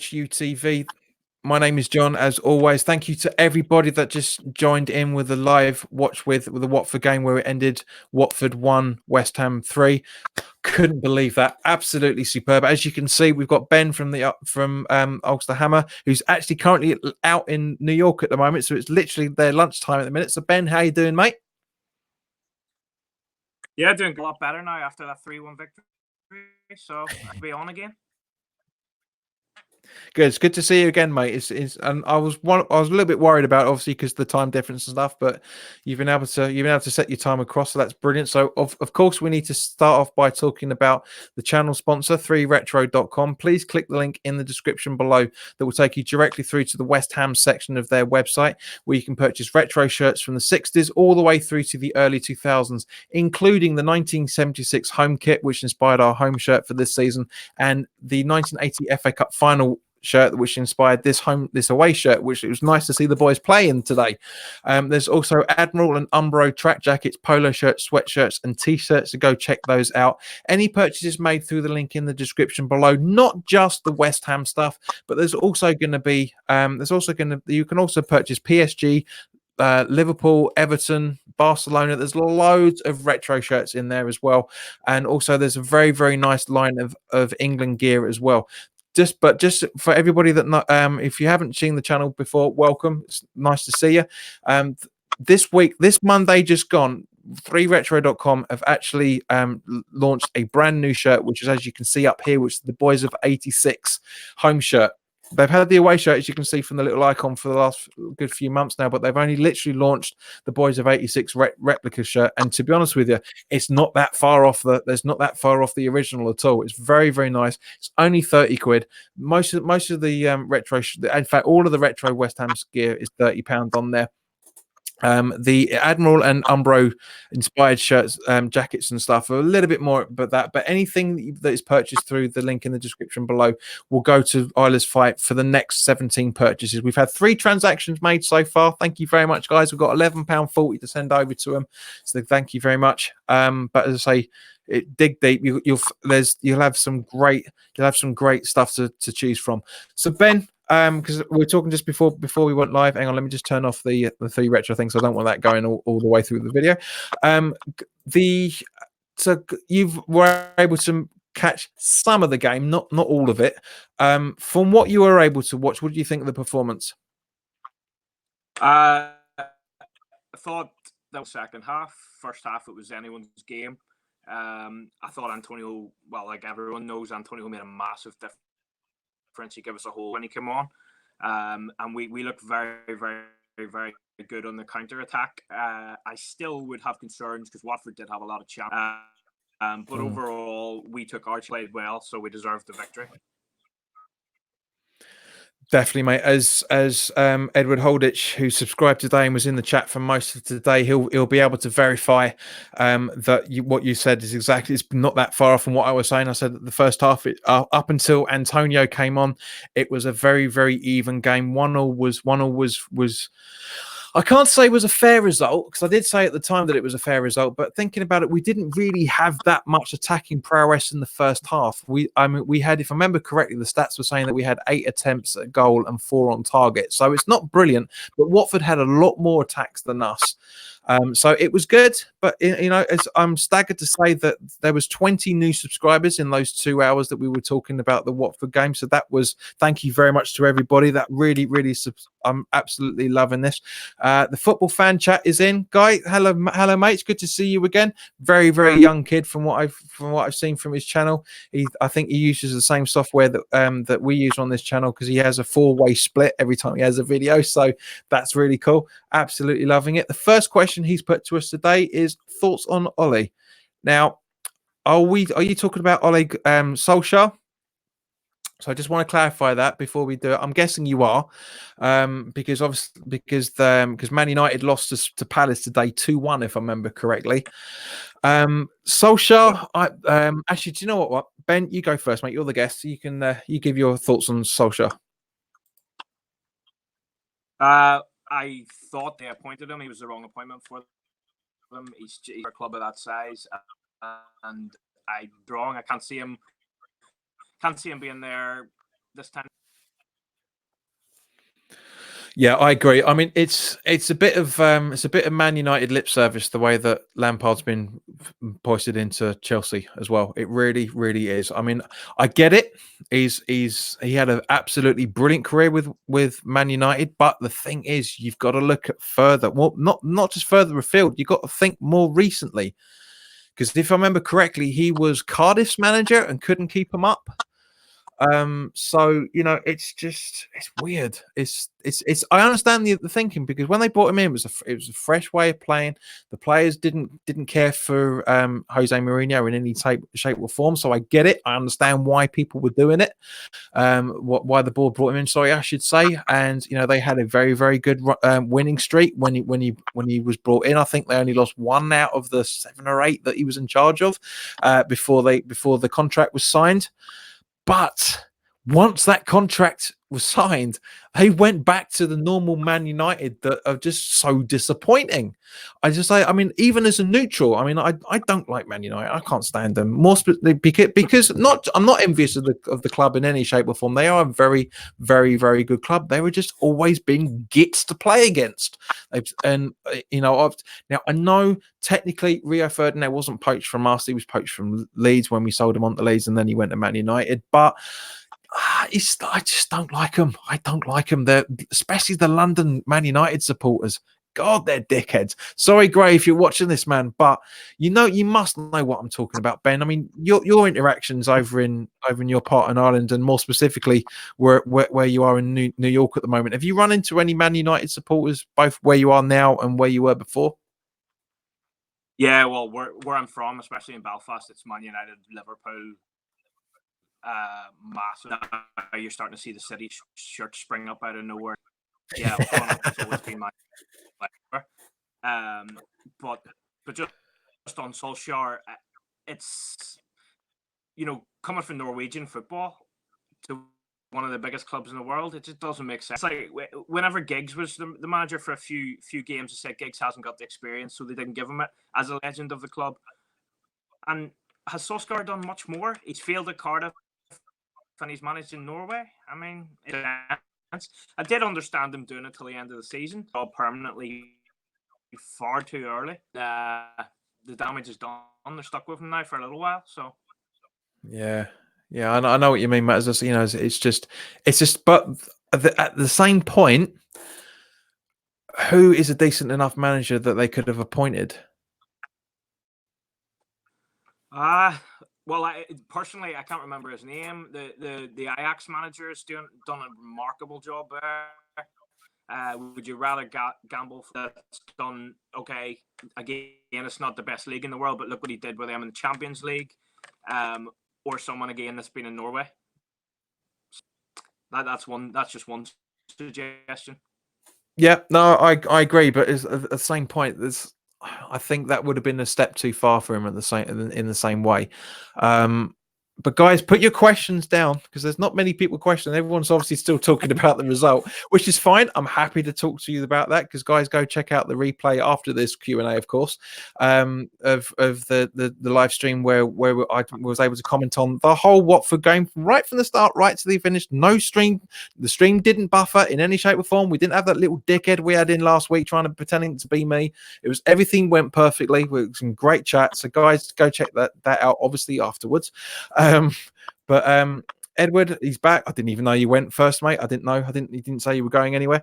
JPWHUTV. My name is John, as always. Thank you to everybody that just joined in with the live watch with the Watford game where it ended. Watford 1, West Ham 3. Couldn't believe that. Absolutely superb. As you can see, we've got Ben from Ulster Hammer, who's actually currently out in New York at the moment. So it's literally their lunchtime at the minute. So Ben, how you doing, mate? Yeah, doing a lot better now after that 3-1 victory. So I'll be on again. Good. It's good to see you again, mate. And I was a little bit worried about, obviously, because the time difference and stuff. But you've been able to set your time across, so that's brilliant. So of course we need to start off by talking about the channel sponsor, 3retro.com. Please click the link in the description below that will take you directly through to the West Ham section of their website, where you can purchase retro shirts from the 60s all the way through to the early 2000s, including the 1976 home kit, which inspired our home shirt for this season, and the 1980 FA Cup final shirt, which inspired this away shirt, which it was nice to see the boys playing today. There's also Admiral and Umbro track jackets, polo shirts, sweatshirts, and t-shirts, so go check those out. Any purchases made through the link in the description below, not just the West Ham stuff, but there's also going to be you can also purchase PSG, Liverpool, Everton, Barcelona. There's loads of retro shirts in there as well, and also there's a very, very nice line of England gear as well. Just for everybody that if you haven't seen the channel before, welcome. It's nice to see you. This Monday just gone, 3retro.com have actually launched a brand new shirt, which is, as you can see up here, which is the Boys of 86 home shirt. They've had the away shirt, as you can see from the little icon, for the last good few months now, but they've only literally launched the Boys of 86 replica shirt. And to be honest with you, it's not that far off the original at all. It's very, very nice. It's only 30 quid. Most of the retro, in fact, all of the retro West Ham gear is £30 on there. The Admiral and Umbro inspired shirts, jackets and stuff are a little bit more, but anything that is purchased through the link in the description below will go to Isla's Fight for the next 17 purchases. We've had 3 transactions made so far. Thank you very much, guys. We've got £11.40 to send over to them, so thank you very much. But as I say, dig deep. You'll have some great stuff to choose from. So Ben, because we were talking just before we went live. Hang on, let me just turn off the 3 retro thing, so I don't want that going all the way through the video. So you were able to catch some of the game, not all of it. From what you were able to watch, what do you think of the performance? I thought that was second half. First half, it was anyone's game. I thought Antonio, well, like everyone knows, Antonio made a massive difference. He gave us a hole when he came on, and we looked very, very, very good on the counter attack. I still would have concerns because Watford did have a lot of chance, but overall we took our played well, so we deserved the victory. Definitely, mate. As Edward Holditch, who subscribed today and was in the chat for most of today, he'll be able to verify that what you said is exactly. It's not that far off from what I was saying. I said that the first half, up until Antonio came on, it was a very, very even game. 1-1 was. I can't say it was a fair result, because I did say at the time that it was a fair result, but thinking about it, we didn't really have that much attacking prowess in the first half. We had, if I remember correctly, the stats were saying that we had 8 attempts at goal and 4 on target. So it's not brilliant, but Watford had a lot more attacks than us. So it was good, but I'm staggered to say that there was 20 new subscribers in those 2 hours that we were talking about the Watford game. So that was, thank you very much to everybody. That really, really, I'm absolutely loving this. The football fan chat is in. Guy, hello, mates. Good to see you again. Very, very young kid from what I've seen from his channel. I think he uses the same software that we use on this channel, because he has a 4-way split every time he has a video. So that's really cool. Absolutely loving it. The first question he's put to us today is thoughts on Ole. Now, are you talking about Ole Solskjaer? So I just want to clarify that before we do it. I'm guessing you are, because Man United lost to Palace today 2-1, if I remember correctly. Solskjaer, actually, do you know what? Ben, you go first, mate. You're the guest. So you can you give your thoughts on Solskjaer. I thought they appointed him. He was the wrong appointment for them. He's a club of that size, and I'm wrong. I can't see him being there this time. Yeah, I agree. I mean, it's a bit of Man United lip service the way that Lampard's been hoisted into Chelsea as well. It really, really is. I mean, I get it. He had an absolutely brilliant career with Man United, but the thing is, you've got to look at further. Well, not just further afield. You've got to think more recently, because if I remember correctly, he was Cardiff's manager and couldn't keep him up. So it's weird. It's I understand the thinking, because when they brought him in, it was a fresh way of playing. The players didn't care for Jose Mourinho in any shape or form. So I get it. I understand why people were doing it. Why the board brought him in, sorry, I should say. And they had a very, very good winning streak when he was brought in. I think they only lost one out of the 7 or 8 that he was in charge of before the contract was signed. But once that contract was signed, they went back to the normal Man United that are just so disappointing. I mean, even as a neutral, I mean, I don't like Man United. I can't stand them. More because I'm not envious of the club in any shape or form. They are a very, very, very good club. They were just always being gits to play against. Now I know technically Rio Ferdinand wasn't poached from us. He was poached from Leeds when we sold him on to Leeds, and then he went to Man United. But I just don't like them. I don't like them. They're, especially the London Man United supporters. God, they're dickheads. Sorry, Gray, if you're watching this, man, but you must know what I'm talking about, Ben. I mean, your interactions over in your part in Ireland, and more specifically where you are in New York at the moment. Have you run into any Man United supporters, both where you are now and where you were before? Yeah, well, where I'm from, especially in Belfast, it's Man United, Liverpool, massive. Now you're starting to see the city shirts spring up out of nowhere. Yeah, growing up, it's always been my but just on Solskjaer, it's coming from Norwegian football to one of the biggest clubs in the world, it just doesn't make sense. Like whenever Giggs was the manager for a few games, they said Giggs hasn't got the experience, so they didn't give him it as a legend of the club. And has Solskjaer done much more? He's failed at Cardiff and he's managed in Norway. I mean, I did understand him doing it till the end of the season, but permanently far too early. The damage is done. They're stuck with him now for a little while. So yeah, I know what you mean, Matt. It's just. But at the same point, who is a decent enough manager that they could have appointed? Well, personally, I can't remember his name. The Ajax manager has done a remarkable job there. Would you rather gamble that's done okay? Again, it's not the best league in the world, but look what he did with them in the Champions League, or someone again that's been in Norway. That's just one suggestion. Yeah, no, I agree, but at the same point, I think that would have been a step too far for him in the same way. But guys, put your questions down, because there's not many people questioning. Everyone's obviously still talking about the result, which is fine. I'm happy to talk to you about that, because guys, go check out the replay after this Q&A, of course, of the live stream where I was able to comment on the whole Watford game right from the start, right to the finish. No stream, the stream didn't buffer in any shape or form. We didn't have that little dickhead we had in last week trying to pretending to be me. It was everything went perfectly with some great chat. So guys, go check that out, obviously afterwards. Edward, he's back. I didn't even know you went first, mate. I didn't know. He didn't say you were going anywhere.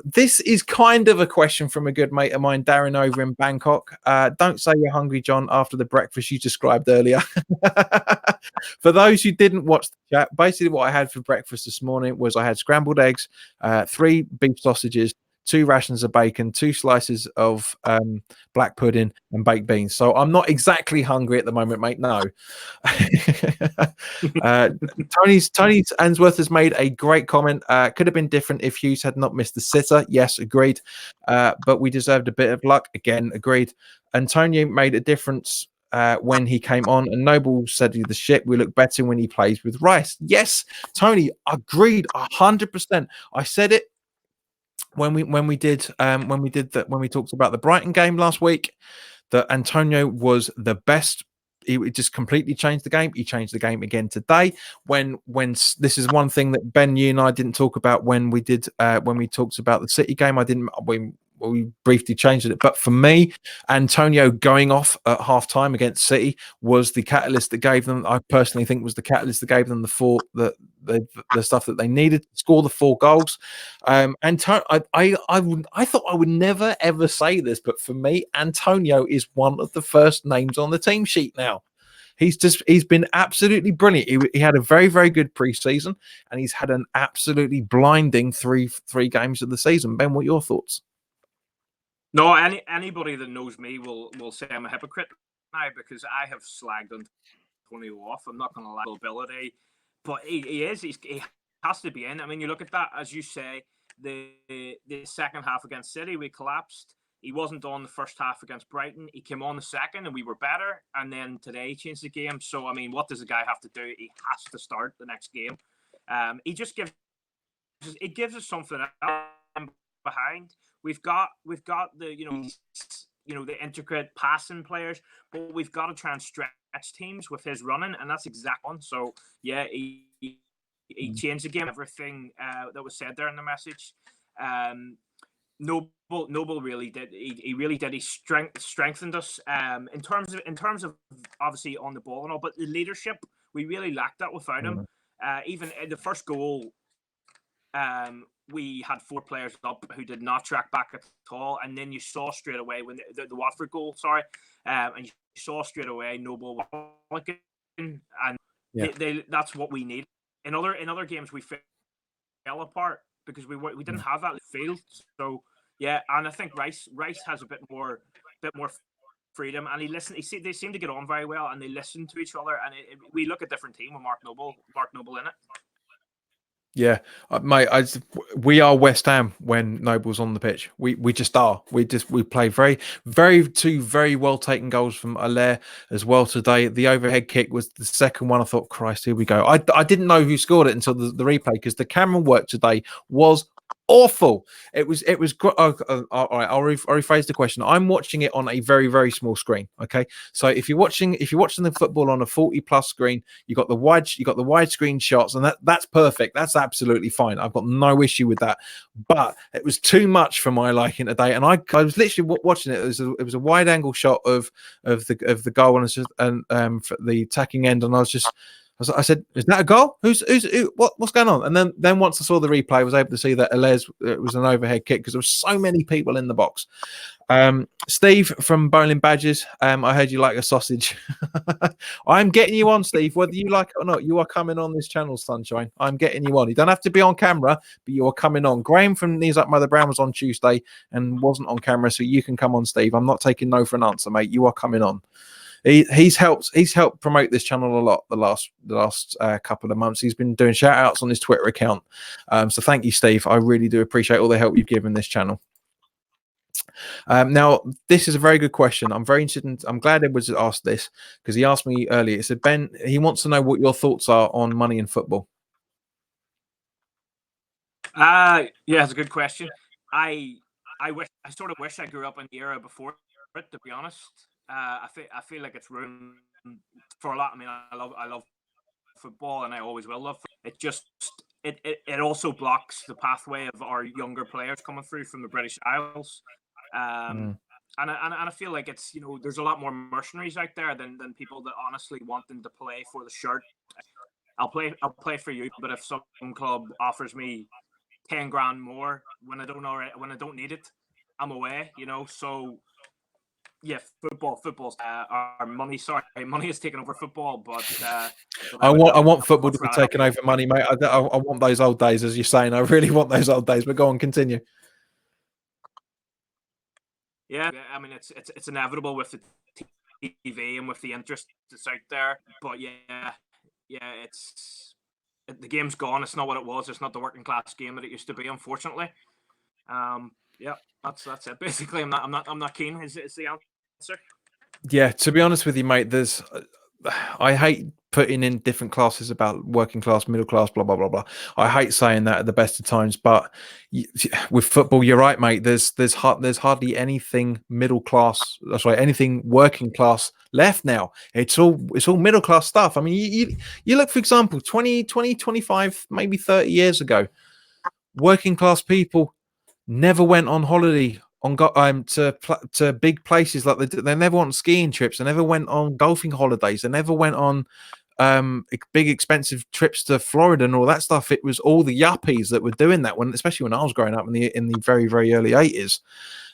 This is kind of a question from a good mate of mine, Darren, over in Bangkok. Don't say you're hungry, John, after the breakfast you described earlier. For those who didn't watch the chat, basically what I had for breakfast this morning was I had scrambled eggs, 3 beef sausages, 2 rations of bacon, 2 slices of black pudding, and baked beans. So I'm not exactly hungry at the moment, mate. No. Tony Answorth has made a great comment. Could have been different if Hughes had not missed the sitter. Yes, agreed. But we deserved a bit of luck. Again, agreed. Antonio made a difference when he came on, and Noble said the shit. We look better when he plays with Rice. Yes, Tony, agreed 100%. I said it when we talked about the Brighton game last week, that Antonio was the best he just completely changed the game. He changed the game again today. When this is one thing that Ben, you and I didn't talk about when we talked about the City game. We briefly changed it, but for me, Antonio going off at halftime against City was the catalyst that gave them. I personally think was the catalyst that gave them the stuff that they needed to score the 4 goals. I thought I would never ever say this, but for me, Antonio is one of the first names on the team sheet now. He's been absolutely brilliant. He had a very, very good preseason, and he's had an absolutely blinding three games of the season. Ben, what are your thoughts? No, anybody that knows me will say I'm a hypocrite now, because I have slagged Antonio off. I'm not going to lie, ability, but he has to be in. I mean, you look at that, as you say, the second half against City, we collapsed. He wasn't on the first half against Brighton. He came on the second, and we were better. And then today, he changed the game. So, I mean, what does the guy have to do? He has to start the next game. He just gives us something behind. We've got the the intricate passing players, but we've got to try and stretch teams with his running, and that's exact one. So yeah, he changed the game. Everything that was said there in the message. Noble really did. He really did. He strengthened us in terms of obviously on the ball and all, but the leadership, we really lacked that without him. Even in the first goal, we had 4 players up who did not track back at all, and then you saw straight away when the Watford goal, and you saw straight away Noble, and that's what we need. In other games, we fell apart because we didn't have that field. So yeah, and I think Rice has a bit more freedom, and they seem to get on very well, and they listen to each other, and we look a different team with Mark Noble in it. Yeah, mate. We are West Ham when Noble's on the pitch. We just are. We play two very well taken goals from Allaire as well today. The overhead kick was the second one. I thought, Christ, here we go. I didn't know who scored it until the replay, because the camera work today was awful. It was. All right, I'll rephrase the question. I'm watching it on a very, very small screen. Okay, so if you're watching the football on a 40+ screen, you got the widescreen shots, and that's perfect. That's absolutely fine. I've got no issue with that. But it was too much for my liking today, and I was literally watching it. It was a wide angle shot of the goal, and for the attacking end, and I said, "Is that a goal? What's going on?" And then once I saw the replay, I was able to see that it was an overhead kick, because there was so many people in the box. Steve from Bowling Badgers, I heard you like a sausage. I'm getting you on, Steve, whether you like it or not. You are coming on this channel, Sunshine. I'm getting you on. You don't have to be on camera, but you are coming on. Graham from Knees Up Mother Brown was on Tuesday and wasn't on camera, so you can come on, Steve. I'm not taking no for an answer, mate. You are coming on. He's helped promote this channel a lot the last couple of months. He's been doing shout outs on his Twitter account. So thank you, Steve. I really do appreciate all the help you've given this channel. Now, this is a very good question. I'm very interested I'm glad Edwards asked this, because he asked me earlier. He said, Ben, he wants to know what your thoughts are on money in football. Yeah, it's a good question. I sort of wish I grew up in the era before it, to be honest. I feel like it's room for a lot. I mean, I love football, and I always will love it. It also blocks the pathway of our younger players coming through from the British Isles. And I feel like it's, there's a lot more mercenaries out there than people that honestly want them to play for the shirt. I'll play for you, but if some club offers me 10 grand more when I don't need it, I'm away. So. Yeah, football's our money. Sorry, money has taken over football, but I want football to be taken over money, mate. I want those old days, as you're saying. I really want those old days. But go on, continue. Yeah, I mean it's inevitable with the TV and with the interest that's out there. But yeah, the game's gone. It's not what it was. It's not the working class game that it used to be, unfortunately. Yeah, that's it. Basically, I'm not keen. Is the answer? Yeah, to be honest with you, mate, I hate putting in different classes about working class, middle class, blah blah blah blah. I hate saying that at the best of times, but with football, you're right, mate. There's hardly anything middle class. That's right, anything working class left now. It's all middle class stuff. I mean, you look, for example, 25, maybe 30 years ago, working class people never went on holiday to big places like they never went on skiing trips. They never went on golfing holidays. They never went on big expensive trips to Florida and all that stuff. It was all the yuppies that were doing that especially when I was growing up in the very very early 80s.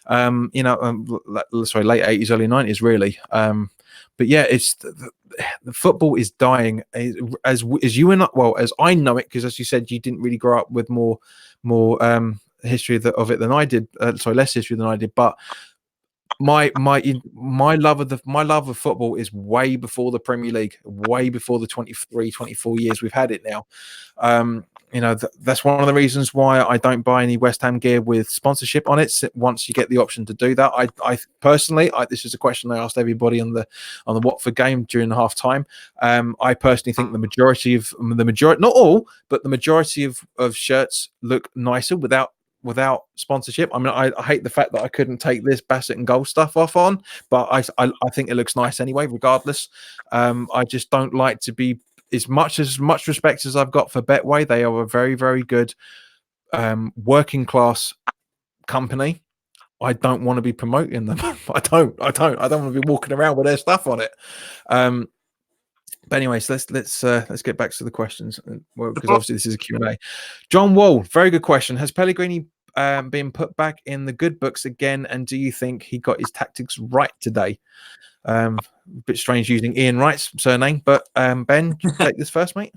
Sorry, late 80s, early 90s, really. But yeah, it's the football is dying as you and well as I know it, because as you said, you didn't really grow up with more history of it than I did. Less history than I did. But my love of football is way before the Premier League, way before the 23, 24 years we've had it now. That's one of the reasons why I don't buy any West Ham gear with sponsorship on it. Once you get the option to do that, I personally, this is a question I asked everybody on the Watford game during the half time. I personally think the majority, not all, but the majority of shirts look nicer without sponsorship. I mean, I hate the fact that I couldn't take this Bassett and Goal stuff off on, but I think it looks nice anyway, regardless. I just don't like to be, as much respect as I've got for Betway. They are a very, very good working class company. I don't want to be promoting them. I don't want to be walking around with their stuff on it. But anyways, let's get back to the questions, because obviously this is a Q&A. John Wall, very good question. Has Pellegrini been put back in the good books again, and do you think he got his tactics right today? A bit strange using Ian Wright's surname, but Ben, you take this first, mate.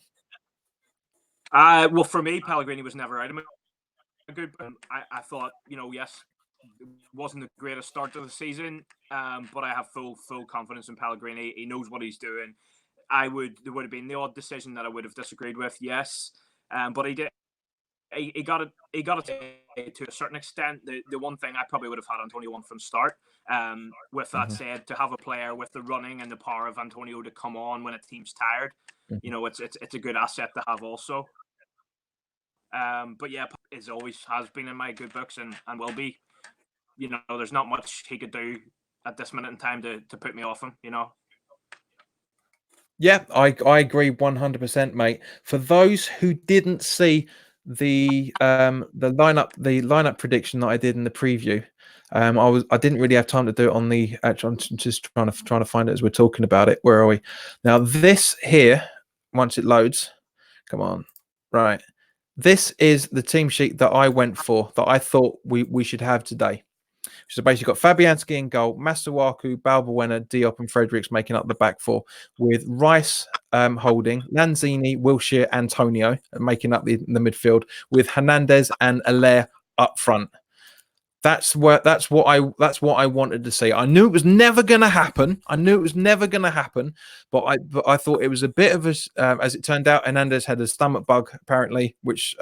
Well, for me, Pellegrini was never out of a good. I thought, yes, it wasn't the greatest start to the season, but I have full confidence in Pellegrini. He knows what he's doing. There would have been the odd decision that I would have disagreed with, yes, but he did. He got it to a certain extent. The one thing I probably would have had Antonio on from start. With that said, to have a player with the running and the power of Antonio to come on when a team's tired, it's a good asset to have also. But yeah, it always has been in my good books and will be. There's not much he could do at this minute in time to put me off him. Yeah, I agree 100%, mate. For those who didn't see the lineup prediction that I did in the preview, I didn't really have time to do it on the actual. I'm just trying to find it as we're talking about it. Where are we now? This here, once it loads, come on, right. This is the team sheet that I went for, that I thought we should have today. So basically got Fabianski in goal, Masuaku, Balbuena, Diop and Fredericks making up the back four, with Rice holding, Lanzini, Wilshere, Antonio making up the midfield, with Hernandez and Allaire up front. That's what I wanted to see. I knew it was never going to happen. But I thought it was a bit of a, as it turned out, Hernandez had a stomach bug apparently, which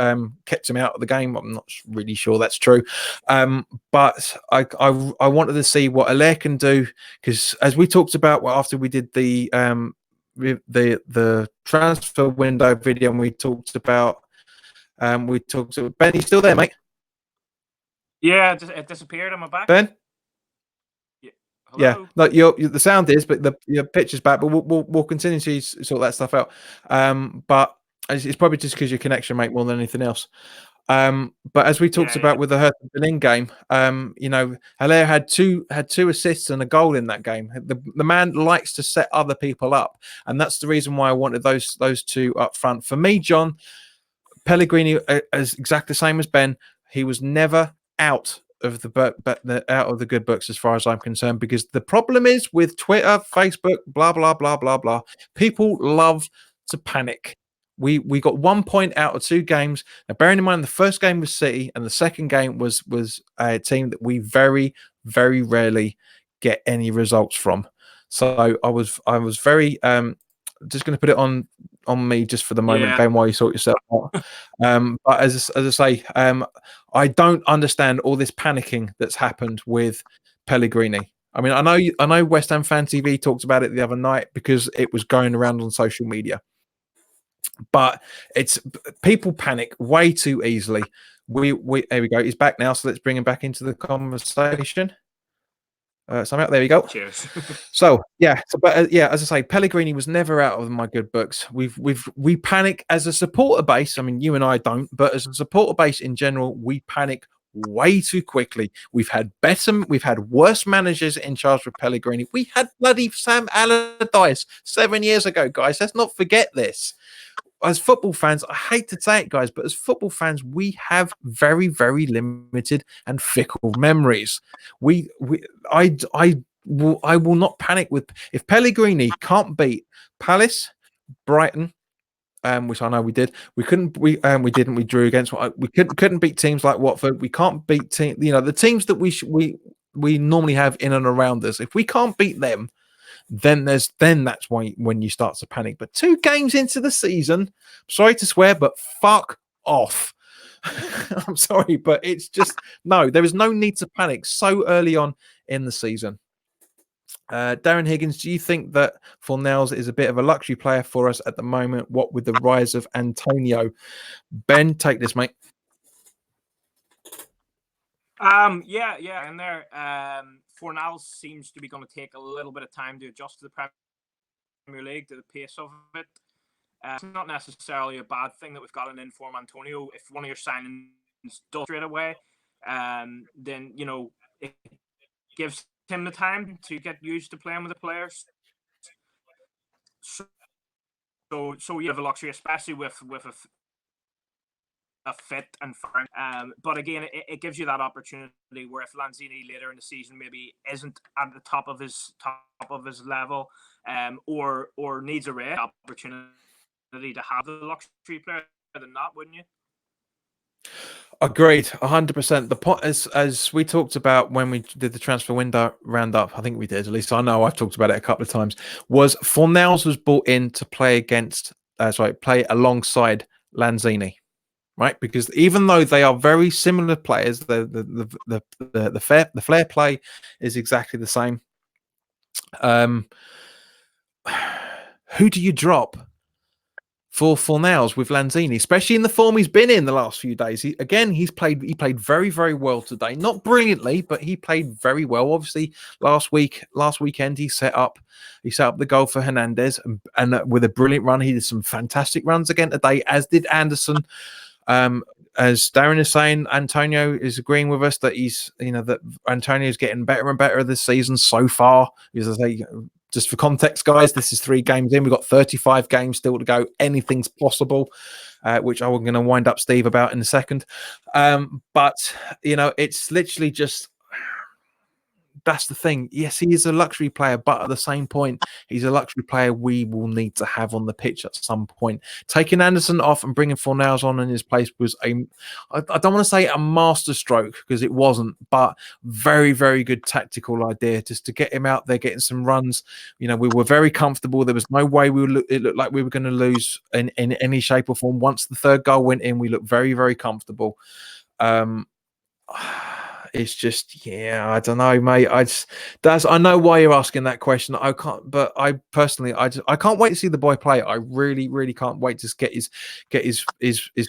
kept him out of the game. I'm not really sure that's true, but I wanted to see what Allaire can do, because as we talked about after we did the transfer window video, and we talked about Ben. You still there, mate? Yeah, it disappeared on my back. Ben? Yeah. Hello? Yeah. No, the sound is, but your picture's back. But we'll continue to sort that stuff out. But it's probably just because your connection, mate, more than anything else. But as we talked about with the Hertha Berlin game, Allaire had two assists and a goal in that game. The man likes to set other people up, and that's the reason why I wanted those two up front. For me, John, Pellegrini is exactly the same as Ben. He was never out of the good books as far as I'm concerned, because the problem is with Twitter, Facebook, blah blah blah blah blah, people love to panic. We got 1 point out of 2 games. Now, bearing in mind the first game was City and the second game was a team that we very, very rarely get any results from. So I was very just going to put it on me just for the moment, Ben, while you sort yourself out. But as I say, I don't understand all this panicking that's happened with Pellegrini. I mean, I know West Ham Fan TV talked about it the other night because it was going around on social media. But it's people panic way too easily. We there we go. He's back now, so let's bring him back into the conversation. Somehow there we go. Cheers. So yeah, yeah, as I say, Pellegrini was never out of my good books. We panic as a supporter base. I mean, you and I don't, but as a supporter base in general, we panic way too quickly. We've had worse managers in charge with Pellegrini. We had bloody Sam Allardyce 7 years ago, guys. Let's not forget this. As football fans, I hate to say it, guys, but as football fans, we have very, very limited and fickle memories. I will not panic with if Pellegrini can't beat Palace, Brighton, which I know we did. We couldn't. We didn't. We drew against. We couldn't beat teams like Watford. We can't beat the teams that we normally have in and around us. If we can't beat them, then that's when you start to panic. But 2 games into the season, sorry to swear, but fuck off. I'm sorry, but it's just no. There is no need to panic so early on in the season. Darren Higgins, do you think that Fornals is a bit of a luxury player for us at the moment? What with the rise of Antonio? Ben, take this, mate. Yeah, in there. Fornals seems to be going to take a little bit of time to adjust to the Premier League, to the pace of it. It's not necessarily a bad thing that we've got an inform Antonio. If one of your signings does straight away, then it gives him the time to get used to playing with the players. So you have a luxury, especially with a fit and firing. But again, it gives you that opportunity where if Lanzini later in the season maybe isn't at the top of his level, or needs a rare opportunity to have the luxury player than that, wouldn't you? Agreed, 100%. The point, as we talked about when we did the transfer window roundup, I think we did. At least I know I've talked about it a couple of times. Was Fornals was brought in to play play alongside Lanzini, right? Because even though they are very similar players, the flair play is exactly the same. Who do you drop for Fornals with Lanzini, especially in the form he's been in the last few days? He played very, very well today. Not brilliantly, but he played very well. Obviously, last weekend he set up the goal for Hernandez, and with a brilliant run, he did some fantastic runs again today, as did Anderson. As Darren is saying, Antonio is agreeing with us that that Antonio is getting better and better this season so far. As I say, just for context, guys, this is 3 games in. We've got 35 games still to go. Anything's possible, which I'm going to wind up Steve about in a second. But it's literally just. That's the thing. Yes, he is a luxury player, but at the same point, he's a luxury player we will need to have on the pitch at some point. Taking Anderson off and bringing Fornals on in his place was I don't want to say a masterstroke because it wasn't, but very, very good tactical idea just to get him out there, getting some runs. We were very comfortable. There was no way it looked like we were going to lose in any shape or form. Once the 3rd goal went in, we looked very, very comfortable. It's just, I don't know, mate. I know why you're asking that question. I can't, but I personally, I can't wait to see the boy play. I really, really can't wait to get his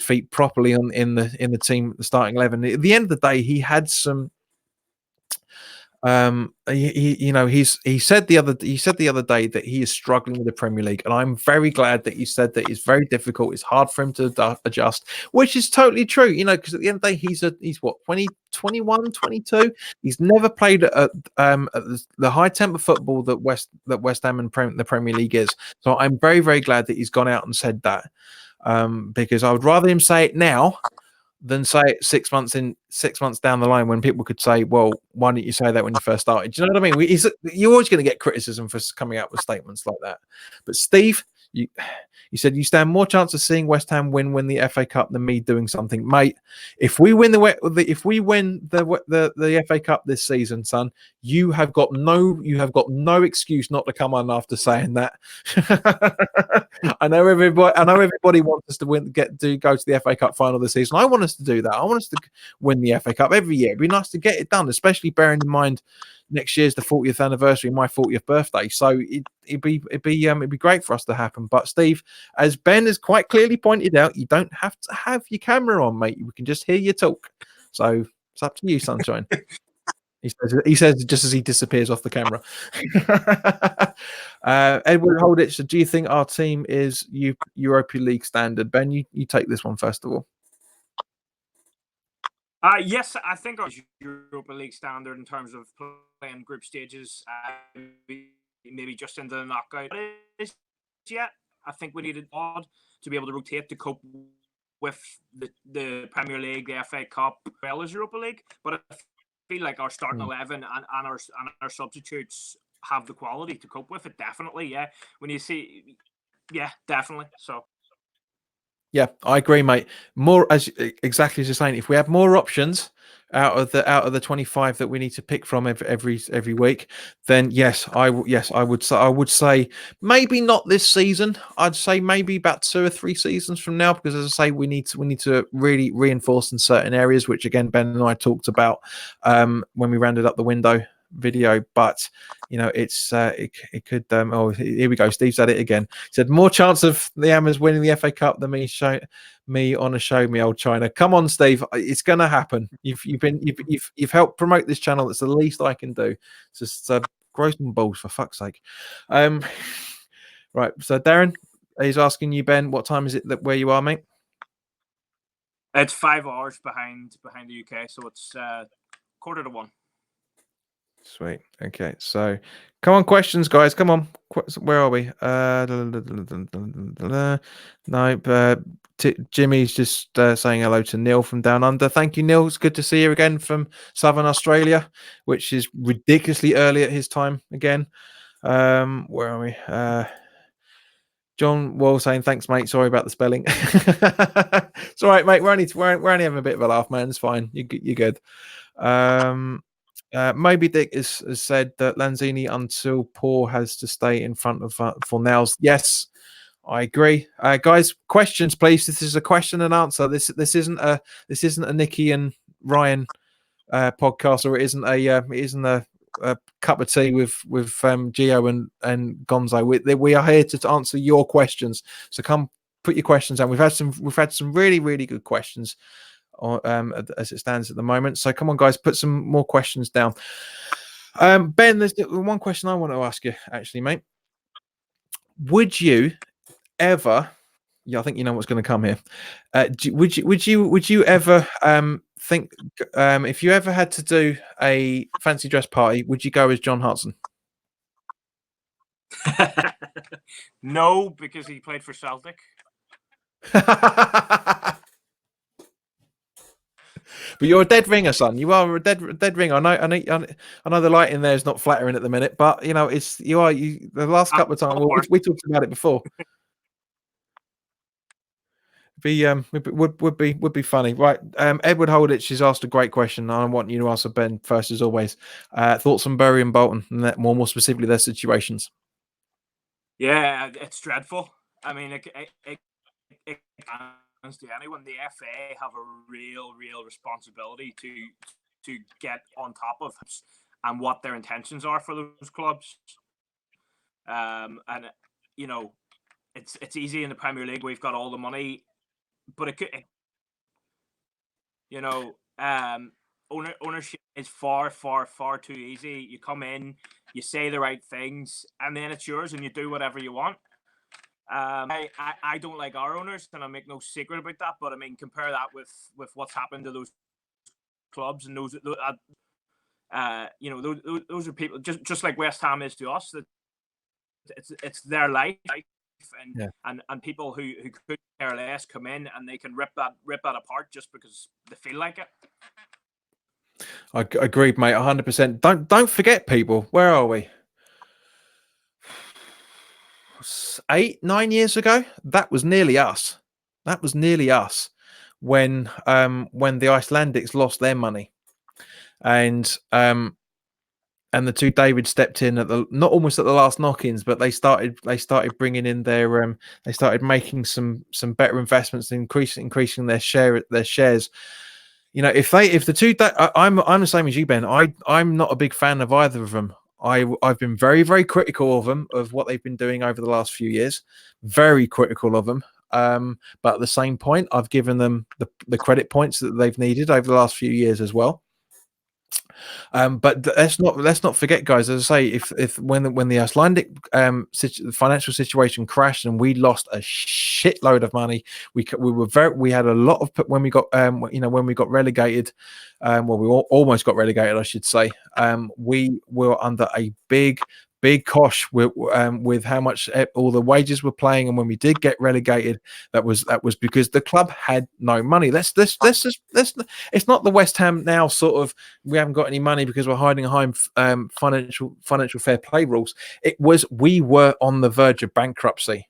feet properly in the team, the starting 11. At the end of the day, he had some. He said the other day that he is struggling with the Premier League, and I'm very glad that he said that it's very difficult. It's hard for him to adjust, which is totally true. Because at the end of the day, he's what 20, 21, 22. He's never played at the high tempo football that West Ham and the Premier League is. So I'm very, very glad that he's gone out and said that, because I would rather him say it now than say it 6 months down the line when people could say, well, why didn't you say that when you first started? Do you know what I mean? You're always going to get criticism for coming out with statements like that. But Steve, you said you stand more chance of seeing West Ham win the FA Cup than me doing something, mate. If we win the FA Cup this season, son, you have got no excuse not to come on after saying that. I know everybody wants us to go to the FA Cup final this season. I want us to do that. I want us to win the FA Cup every year. It'd be nice to get it done, especially bearing in mind next year's the 40th anniversary of my 40th birthday, so it'd be great for us to happen. But Steve, as Ben has quite clearly pointed out, you don't have to have your camera on, mate. We can just hear you talk. So it's up to you, sunshine. He says just as he disappears off the camera. Edward Holditch, so do you think our team is Europa League standard? Ben, you take this one first of all. Yes, I think our Europa League standard in terms of playing group stages, maybe just into the knockout. Yet, I think we needed odd to be able to rotate to cope with the Premier League, the FA Cup, as well as Europa League. But I feel like our starting 11 and our substitutes have the quality to cope with it. Definitely, yeah. When you see, yeah, definitely. So. Yeah, I agree, mate. More exactly as you're saying. If we have more options out of the 25 that we need to pick from every week, then yes, I would say maybe not this season. I'd say maybe about 2 or 3 seasons from now, because as I say, we need to really reinforce in certain areas, which again Ben and I talked about when we rounded up the window video. But you know, it's it could oh, here we go, Steve's at it again. He said more chance of the Hammers winning the FA Cup than me on a show, me old China. Come on, Steve, it's gonna happen. You've helped promote this channel. It's the least I can do. It's just grow some balls, for fuck's sake. Right, so Darren, he's asking you, Ben, what time is it that where you are, mate? It's 5 hours behind the UK, so it's 1:45. Sweet. Okay, so come on, questions, guys. Come on. Where are we? No, Jimmy's just saying hello to Neil from down under. Thank you, Neil. It's good to see you again from Southern Australia, which is ridiculously early at his time again. Where are we? John Wall saying thanks, mate. Sorry about the spelling. It's all right, mate. We're only having a bit of a laugh, man. It's fine. You're good. Maybe Dick has said that Lanzini until Paul has to stay in front of Fornells. Yes, I agree. Guys, questions, please. This is a question and answer. This isn't a Nicky and Ryan podcast, or it isn't a cup of tea with Gio and Gonzo. We are here to answer your questions. So come put your questions down. We've had some really good questions as it stands at the moment. So come on, guys, put some more questions down. Ben, there's one question I want to ask you, actually, mate. Would you ever? Yeah, I think you know what's going to come here. Would you ever think if you ever had to do a fancy dress party, would you go as John Hartson? No, because he played for Celtic. But you're a dead ringer, son. You are a dead ringer. I know the lighting there is not flattering at the minute, but you know the last couple of times we talked about it before. Would be funny, right? Edward Holditch has asked a great question. I want you to answer Ben first, as always. Thoughts on Bury and Bolton, and more specifically their situations. Yeah, it's dreadful. I mean, it to anyone. The FA have a real responsibility to get on top of it and what their intentions are for those clubs. And you know, it's easy in the Premier League. We've got all the money, but ownership is far too easy. You come in, you say the right things, and then it's yours, and you do whatever you want. I don't like our owners, and I make no secret about that. But I mean, compare that with what's happened to those clubs, and those are people just like West Ham is to us. That it's their life, and people who could care less come in and they can rip that apart just because they feel like it. I agreed, mate. 100%. Don't forget, people. Where are we? 8-9 years ago, that was nearly us. When the Icelandics lost their money, and the two David stepped in at not almost at the last knock-ins, but they started bringing in their they started making some better investments, increasing their shares. if the two, I'm the same as you, Ben. I'm not a big fan of either of them. I've been very, very critical of them, of what they've been doing over the last few years. Very critical of them. But at the same point, I've given them the credit points that they've needed over the last few years as well. But let's not forget, guys. As I say, if when the Icelandic financial situation crashed and we lost a shitload of money, we had a lot of when we got when we got relegated, well, we almost got relegated, I should say. We were under a big cosh with how much all the wages were playing, and when we did get relegated, that was because the club had no money. Let's it's not the West Ham now sort of, we haven't got any money because we're hiding behind financial fair play rules. We were on the verge of bankruptcy,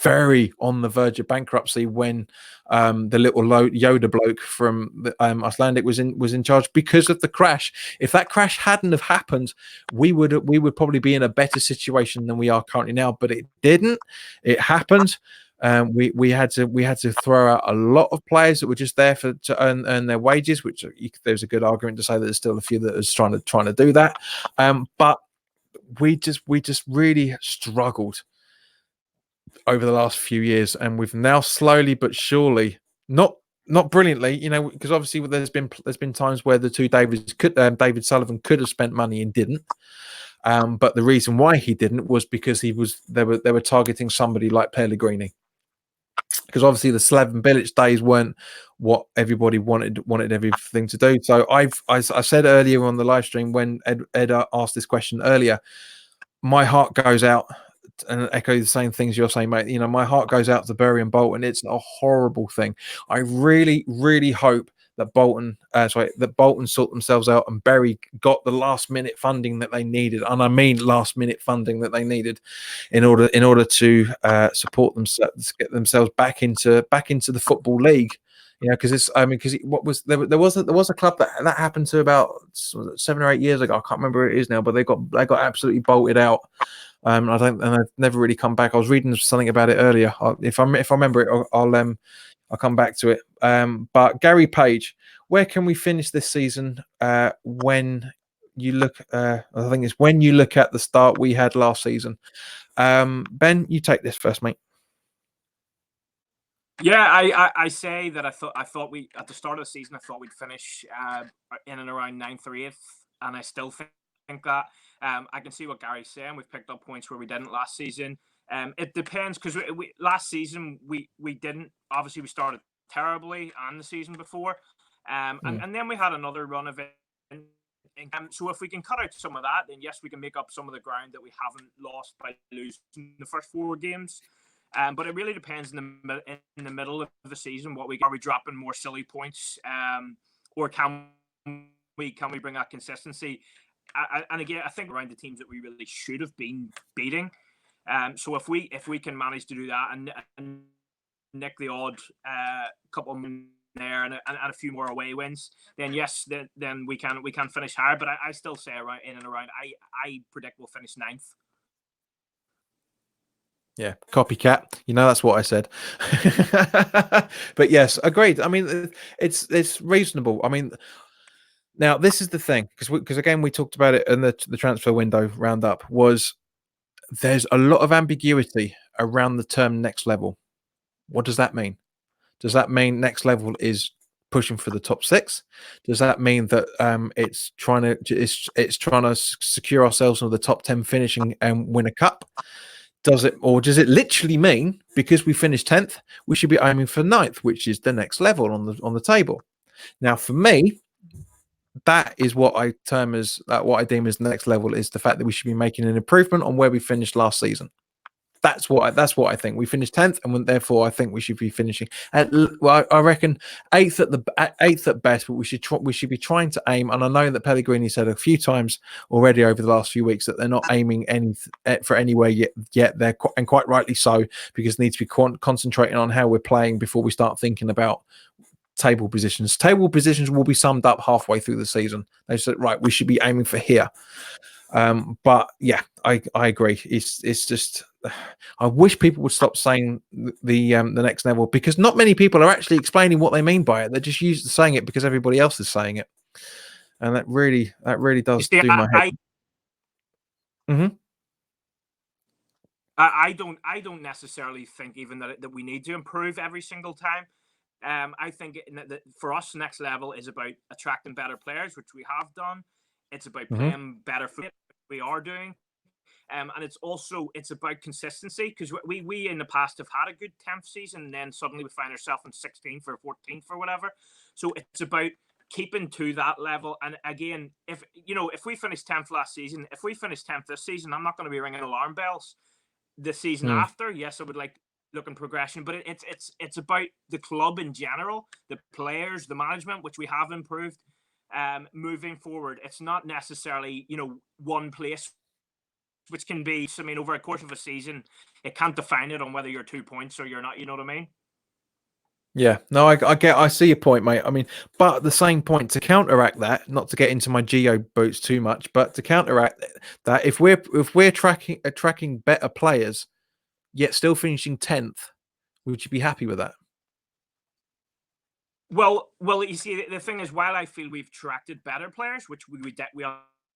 very on the verge of bankruptcy, when the little Yoda bloke from the Icelandic was in charge, because of the crash. If that crash hadn't have happened, we would probably be in a better situation than we are currently now. But it didn't. It happened. We had to throw out a lot of players that were just there to earn their wages, which there's a good argument to say that there's still a few that is trying to do that. But we just really struggled over the last few years, and we've now slowly but surely, not brilliantly, because obviously there's been times where the two David Sullivan could have spent money and didn't. But the reason why he didn't was because they were targeting somebody like Pellegrini, because obviously the Slaven Bilic days weren't what everybody wanted everything to do. So I said earlier on the live stream when Ed asked this question earlier, my heart goes out and echo the same things you're saying, mate. My heart goes out to Bury and Bolton. It's a horrible thing. I really, really hope that Bolton sort themselves out and Bury got the last minute funding that they needed, and I mean last minute funding that they needed in order to support themselves, get themselves back into the football league. Because there was a club that happened to about 7 or 8 years ago. I can't remember where it is now, but they got absolutely bolted out. And I've never really come back. I was reading something about it earlier. If I remember it, I'll come back to it. But Gary Page, where can we finish this season? When you look, I think it's when you look at the start we had last season. Ben, you take this first, mate. Yeah, I say that I thought we, at the start of the season, I thought we'd finish in and around 9th or 8th, and I still think that. I can see what Gary's saying. We've picked up points where we didn't last season. It depends, because we last season we didn't. Obviously, we started terribly and the season before, and then we had another run of it. So if we can cut out some of that, then yes, we can make up some of the ground that we haven't lost by losing the first 4 games. But it really depends in the middle of the season. Are we dropping more silly points, or can we bring that consistency? And again, I think around the teams that we really should have been beating. So if we can manage to do that and nick the odd couple there and a few more away wins, then yes, then we can finish higher. But I still say around in and around. I predict we'll finish 9th. Yeah, copycat. That's what I said. But yes, agreed. I mean, it's reasonable. I mean, now this is the thing, because again we talked about it in the transfer window roundup. There's a lot of ambiguity around the term next level. What does that mean? Does that mean next level is pushing for the top 6? Does that mean that it's trying to secure ourselves into the top 10, finishing and win a cup? Does it literally mean because we finished 10th, we should be aiming for 9th, which is the next level on the table? Now, for me, that is what I deem as the next level, is the fact that we should be making an improvement on where we finished last season. That's what I think. We finished 10th, and therefore I think we should be finishing at, well, I reckon 8th at best. But we should be trying to aim. And I know that Pellegrini said a few times already over the last few weeks that they're not aiming for anywhere yet. They're and quite rightly so, because they need to be concentrating on how we're playing before we start thinking about table positions. Table positions will be summed up halfway through the season. They said, right, we should be aiming for here. But yeah, I agree. It's just I wish people would stop saying the next level, because not many people are actually explaining what they mean by it. They're just used to saying it because everybody else is saying it, and that really does see, do my head. Mm-hmm. I don't necessarily think even that we need to improve every single time. I think that for us, next level is about attracting better players, which we have done. It's about Mm-hmm. playing better football, we are doing. And it's about consistency, because we in the past have had a good 10th season, and then suddenly we find ourselves in 16th or 14th or whatever. So it's about keeping to that level. And again, if we finish 10th last season, if we finish 10th this season, I'm not going to be ringing alarm bells. The season after, yes, I would like looking progression, but it's about the club in general, the players, the management, which we have improved. Moving forward, it's not necessarily one place, which can be, I mean, over a course of a season, it can't define it on whether you're 2 points or you're not. You know what I mean? Yeah, no, I see your point, mate. I mean, but at the same point, to counteract that, not to get into my geo boots too much, but to counteract that, if we're tracking better players, yet still finishing 10th, would you be happy with that? Well, you see, the thing is, while I feel we've attracted better players, which we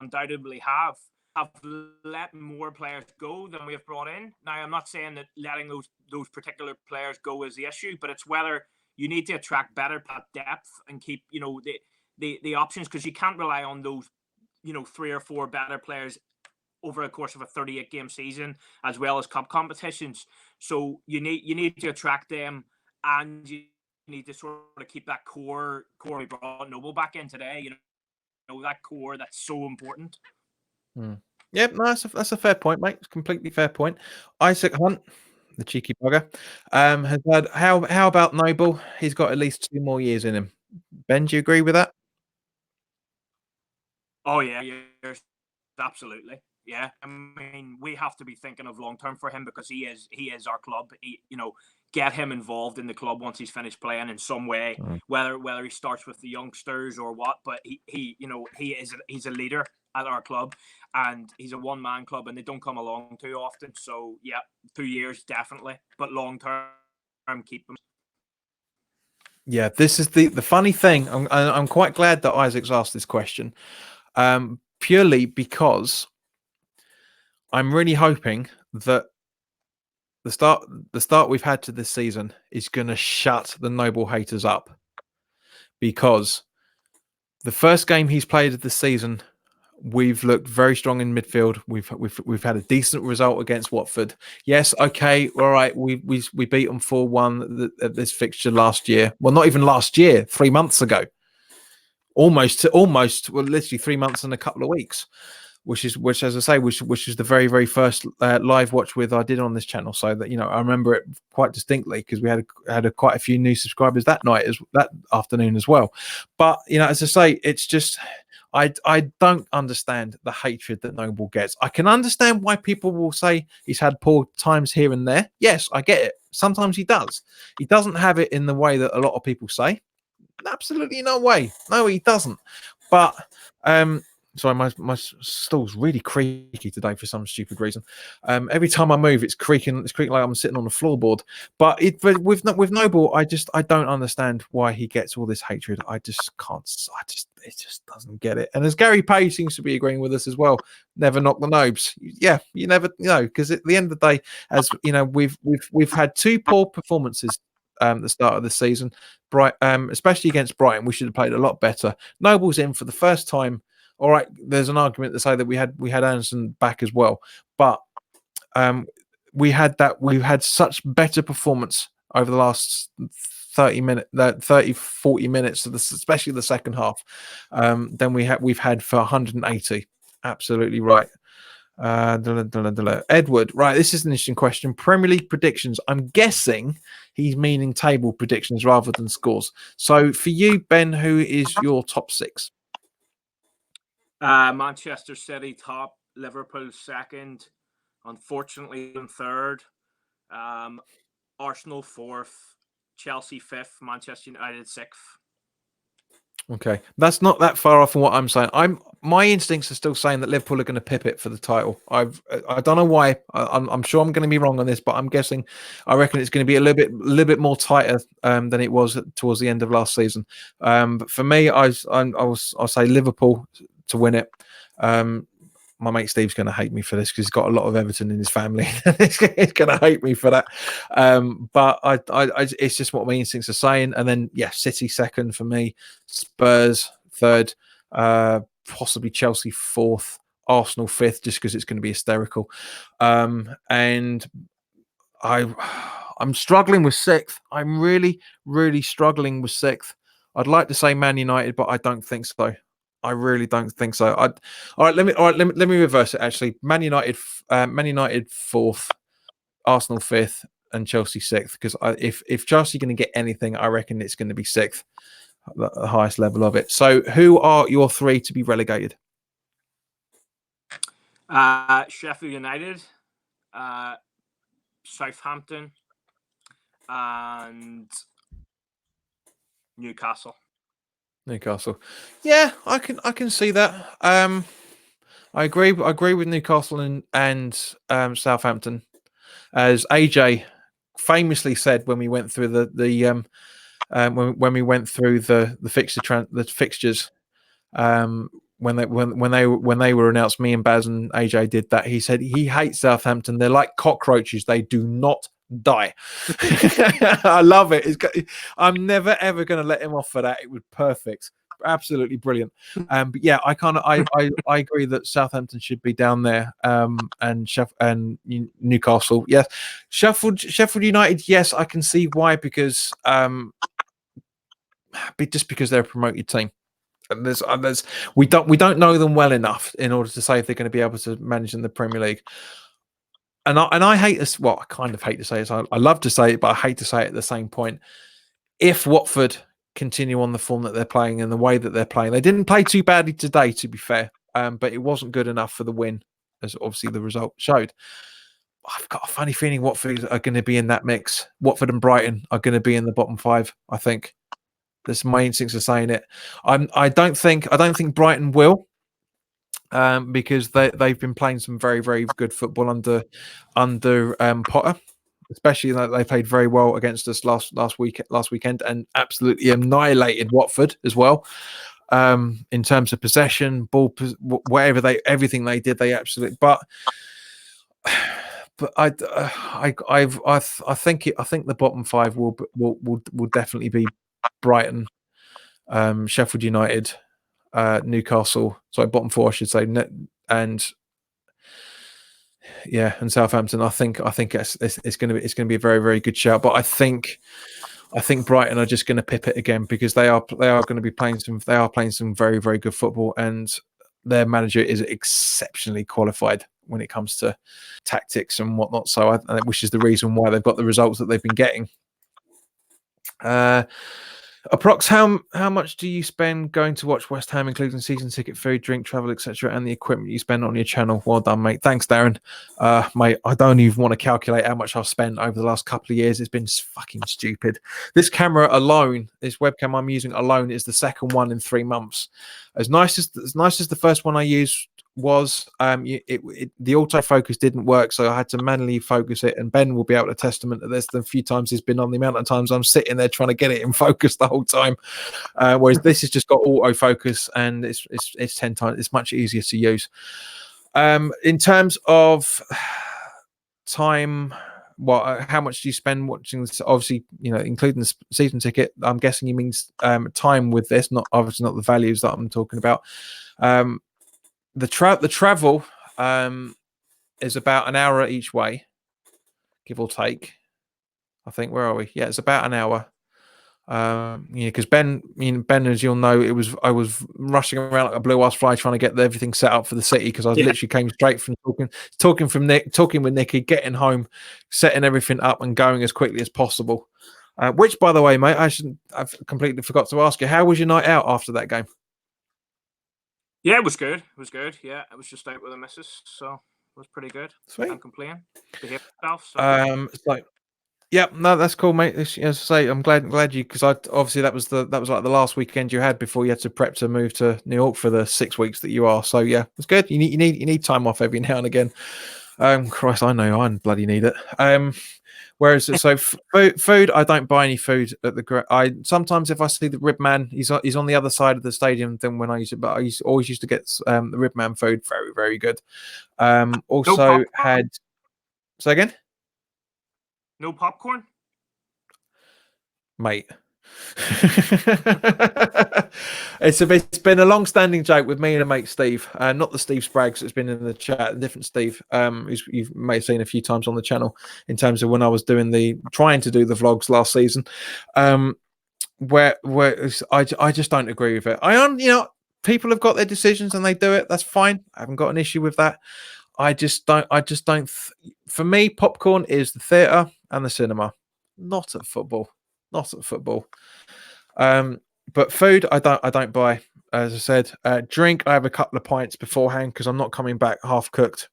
undoubtedly have let more players go than we have brought in. Now, I'm not saying that letting those particular players go is the issue, but it's whether you need to attract better depth and keep the options, because you can't rely on those 3 or 4 better players over a course of a 38-game season, as well as cup competitions. So you need to attract them, and you need to sort of keep that core. We brought Noble back in today. That core that's so important. Yep, no, that's a fair point, mate. It's a completely fair point. Isaac Hunt, the cheeky bugger, has had how about Noble? He's got at least 2 more years in him. Ben, do you agree with that? Oh yeah, absolutely. Yeah, I mean, we have to be thinking of long term for him, because he is our club. Get him involved in the club once he's finished playing in some way, whether he starts with the youngsters or what. But he's a leader at our club, and he's a one-man club, and they don't come along too often. So yeah, 2 years definitely, but long term, keep him. Yeah, this is the funny thing. I'm quite glad that Isaac's asked this question, purely because I'm really hoping that the start we've had to this season is going to shut the Noble haters up, because the first game he's played of the season, we've looked very strong in midfield. We've had a decent result against Watford. Yes, okay, all right. We beat them 4-1 at this fixture last year. Well, not even last year, 3 months ago. Almost. Well, literally 3 months and a couple of weeks. Which, as I say, which is the very, very first live watch with I did on this channel. So that I remember it quite distinctly, because we had quite a few new subscribers that afternoon as well. But as I say, it's just I don't understand the hatred that Noble gets. I can understand why people will say he's had poor times here and there. Yes, I get it. Sometimes he does. He doesn't have it in the way that a lot of people say. Absolutely no way. No, he doesn't. But sorry, my stool's really creaky today for some stupid reason. Every time I move, it's creaking. It's creaking like I'm sitting on a floorboard. But with Noble, I don't understand why he gets all this hatred. I just can't. It just doesn't get it. And as Gary Page seems to be agreeing with us as well, never knock the nobs. Yeah, you never because at the end of the day, as we've had 2 poor performances at the start of the season, especially against Brighton. We should have played a lot better. Noble's in for the first time. All right, there's an argument to say that we had Anderson back as well, but we had such better performance over the last 40 minutes, especially the second half, than we've had for 180. Absolutely right. Edward, right, this is an interesting question. Premier League predictions. I'm guessing he's meaning table predictions rather than scores. So for you, Ben, who is your top 6? Manchester City top, Liverpool second, unfortunately in third, Arsenal fourth, Chelsea fifth, Manchester United sixth. Okay, that's not that far off from what I'm saying. my instincts are still saying that Liverpool are going to pip it for the title. I don't know why. I'm sure I'm going to be wrong on this, but I'm guessing. I reckon it's going to be a little bit more tighter than it was towards the end of last season. But for me, I'll say Liverpool to win it. My mate Steve's going to hate me for this because he's got a lot of Everton in his family. He's going to hate me for that. But it's just what my instincts are saying. And then, yeah, City second for me, Spurs third, possibly Chelsea fourth, Arsenal fifth, just because it's going to be hysterical. And I'm struggling with sixth. I'm really, really struggling with sixth. I'd like to say Man United, but I don't think so. I really don't think so. All right. Let me reverse it. Actually, Man United fourth, Arsenal fifth, and Chelsea sixth. Because if Chelsea are going to get anything, I reckon it's going to be sixth, the highest level of it. So, who are your three to be relegated? Sheffield United, Southampton, and Newcastle. Yeah, I can see that. I agree with Newcastle and Southampton, as AJ famously said when we went through when we went through the fixtures. When they were announced, me and Baz and AJ did that. He said he hates Southampton. They're like cockroaches. They do not die. I love it. I'm never ever going to let him off for that. It was perfect, absolutely brilliant. But yeah, I agree that Southampton should be down there. And Newcastle, yes. Sheffield United, yes, I can see why, because just because they're a promoted team. And we don't know them well enough in order to say if they're going to be able to manage in the Premier League. And I hate this. Well, I kind of hate to say this. I love to say it, but I hate to say it at the same point. If Watford continue on the form that they're playing and the way that they're playing, they didn't play too badly today, to be fair, but it wasn't good enough for the win, as obviously the result showed. I've got a funny feeling Watford are going to be in that mix. Watford and Brighton are going to be in the bottom five, I think. That's my instincts are saying it. I don't think Brighton will. Because they've been playing some very, very good football under Potter, especially that they played very well against us last weekend and absolutely annihilated Watford as well. In terms of possession, everything they did, they absolutely. But I think the bottom five will definitely be Brighton, Sheffield United, Newcastle. Sorry, bottom four, I should say, and Southampton. I think it's going to be a very, very good shout. But I think Brighton are just going to pip it again because they are going to be playing some very, very good football, and their manager is exceptionally qualified when it comes to tactics and whatnot. So which is the reason why they've got the results that they've been getting. Approx, how much do you spend going to watch West Ham, including season ticket, food, drink, travel, etc., and the equipment you spend on your channel? Well done, mate. Thanks, Darren. Mate, I don't even want to calculate how much I've spent over the last couple of years. It's been fucking stupid. This camera alone, this webcam I'm using alone, is the second one in 3 months. As nice as the first one I used was, the autofocus didn't work, so I had to manually focus it, and Ben will be able to testament to this. The few times he's been on, the amount of times I'm sitting there trying to get it in focus the whole time, whereas this has just got autofocus, and it's 10 times, it's much easier to use. In terms of time, how much do you spend watching this? Obviously, including the season ticket, I'm guessing you mean time with this, not obviously not the values that I'm talking about. The travel is about an hour each way, give or take. I think, where are we? Yeah, it's about an hour. Because Ben, as you'll know, I was rushing around like a blue-ass fly trying to get everything set up for the city, because I literally came straight from talking with Nicky, getting home, setting everything up, and going as quickly as possible. Which, by the way, mate, I've completely forgot to ask you, how was your night out after that game? Yeah, it was good. It was good. Yeah, I was just out with the missus, so it was pretty good. Sweet. Can't complain. Behave yourself. So. Yep, no, that's cool, mate. As I say, I'm glad you, because I obviously that was like the last weekend you had before you had to prep to move to New York for the 6 weeks that you are. So yeah, it's good. You need time off every now and again. Christ, I know I bloody need it. Whereas so food, I don't buy any food at the. I sometimes if I see the rib man, he's on the other side of the stadium than when I used to. But always used to get the rib man food, very very good. No Also popcorn. had. Say again. No popcorn. Mate. It's been a long-standing joke with me and a mate Steve, not the Steve Spraggs that's been in the chat, a different Steve, who's you may have seen a few times on the channel in terms of when I was trying to do the vlogs last season, where I just don't agree with it. People have got their decisions and they do it. That's fine. I haven't got an issue with that. I just don't. For me, popcorn is the theatre and the cinema, not at football. Not at football. But food, I don't buy. As I said, drink, I have a couple of pints beforehand because I'm not coming back half cooked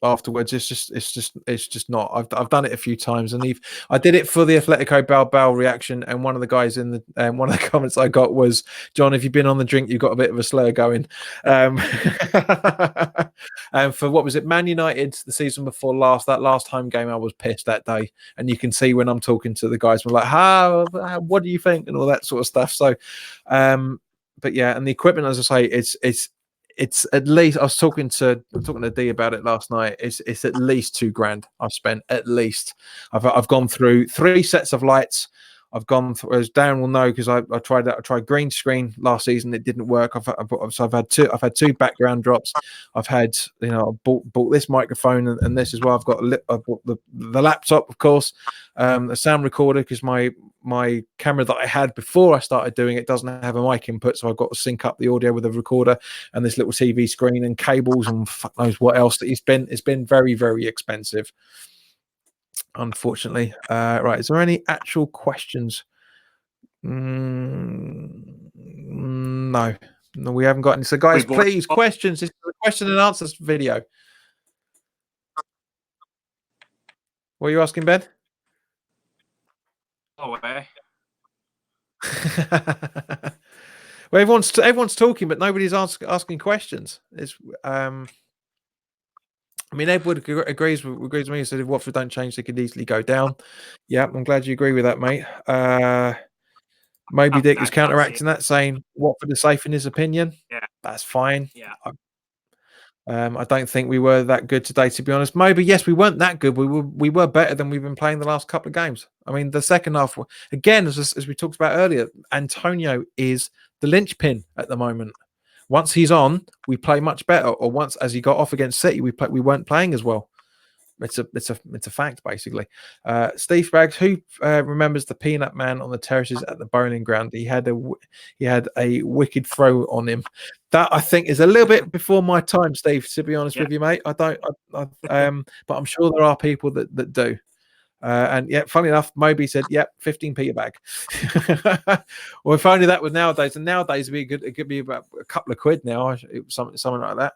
afterwards. It's just not. I've done it a few times, and I did it for the Atletico Bilbao reaction, and one of the guys in the one of the comments I got was, "John, if you've been on the drink, you've got a bit of a slur going." And for what was it, Man United the season before last, that last home game, I was pissed that day, and you can see when I'm talking to the guys, we're like, "How? What do you think?" and all that sort of stuff. So, but yeah, and the equipment, as I say, it's at least. I was talking to D about it last night. It's at least $2,000 I've spent. At least I've gone through 3 sets of lights. I've gone through, as Darren will know, because I tried that. I tried green screen last season. It didn't work. I've had two background drops. I've had I bought this microphone and this as well. I bought the laptop, of course, a sound recorder because my camera that I had before I started doing it doesn't have a mic input, so I've got to sync up the audio with the recorder and this little TV screen and cables and fuck knows what else. It's been very very expensive, unfortunately. Right, is there any actual questions? No, we haven't got any. So guys, please, questions. This is a question and answers video. What are you asking, Ben? Away. Well, everyone's talking, but nobody's asking questions. It's I mean, Edward agrees with me. He said if Watford don't change, they could easily go down. Yeah, I'm glad you agree with that, mate. Moby Dick is counteracting that, saying Watford is safe in his opinion. Yeah, that's fine. Yeah. I don't think we were that good today, to be honest. Maybe yes, we weren't that good. We were better than we've been playing the last couple of games. I mean, the second half again, as we talked about earlier, Antonio is the linchpin at the moment. Once he's on, we play much better. Or once, as he got off against City, we weren't playing as well. It's a fact, basically. Steve Spraggs, who remembers the Peanut Man on the terraces at the bowling ground? He had a wicked throw on him. That I think is a little bit before my time, Steve. To be honest with you, mate, but I'm sure there are people that do. And yeah, funny enough, Moby said, "Yep, 15p a bag." Well, if only that was nowadays, and nowadays it could be about a couple of quid now, something like that.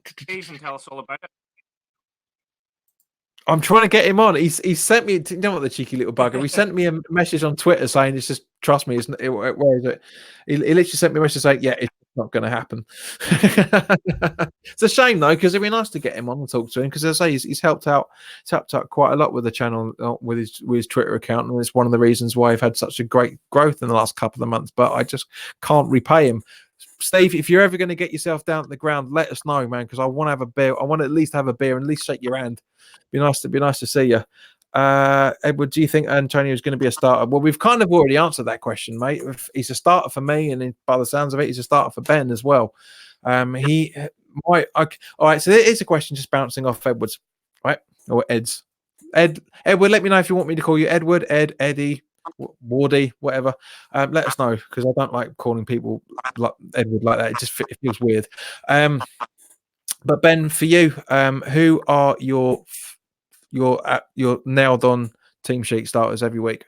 Steve can tell us all about it. I'm trying to get him on. He sent me. You know what, the cheeky little bugger. He sent me a message on Twitter saying, "It's just trust me. Where is it?" He literally sent me a message saying, "Yeah, it's not going to happen." It's a shame though, because it'd be nice to get him on and talk to him. Because as I say, he's helped out quite a lot with the channel, with his Twitter account, and it's one of the reasons why I've had such a great growth in the last couple of months. But I just can't repay him. Steve, if you're ever going to get yourself down to the ground, let us know, man, because I want to have a beer. I want to at least have a beer and at least shake your hand. Be nice to see you. Edward, do you think Antonio is going to be a starter? Well, we've kind of already answered that question, mate. He's a starter for me, and by the sounds of it, he's a starter for Ben as well. He might. All right, so there is a question just bouncing off Edward's, right? Or Ed's. Edward, let me know if you want me to call you Edward, Ed, Eddie, Wardy, whatever. Let us know, because I don't like calling people like Edward like that. It feels weird. But Ben, for you, who are your nailed on team sheet starters every week?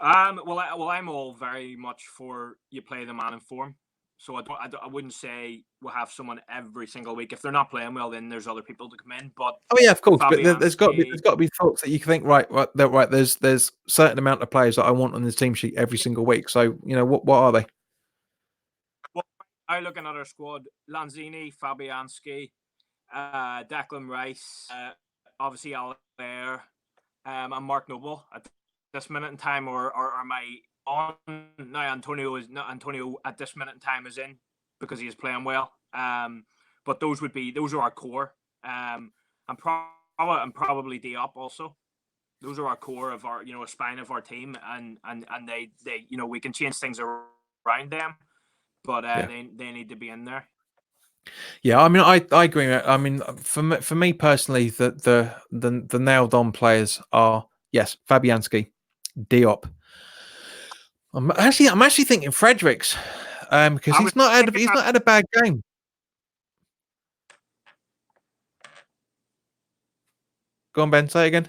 Well, I'm all very much for you play the man in form. So I wouldn't say we'll have someone every single week. If they're not playing well, then there's other people to come in. But Oh yeah, of course. But there's got Fabianski, to be thoughts that you can think right. There's certain amount of players that I want on the team sheet every single week. So what are they? well, I looking at our squad: Lanzini, Fabianski, Declan Rice, obviously Allaire, and Mark Noble at this minute in time, or am I on now? Antonio at this minute in time is in because he is playing well. But those are our core. And probably Diop also. Those are our core of our a spine of our team, and they we can change things around them, but they need to be in there. Yeah, I mean, I agree. I mean, for me personally, the nailed on players are yes, Fabianski, Diop. I'm actually thinking Fredericks, because he's not had a bad game. Go on, Ben. Say it again.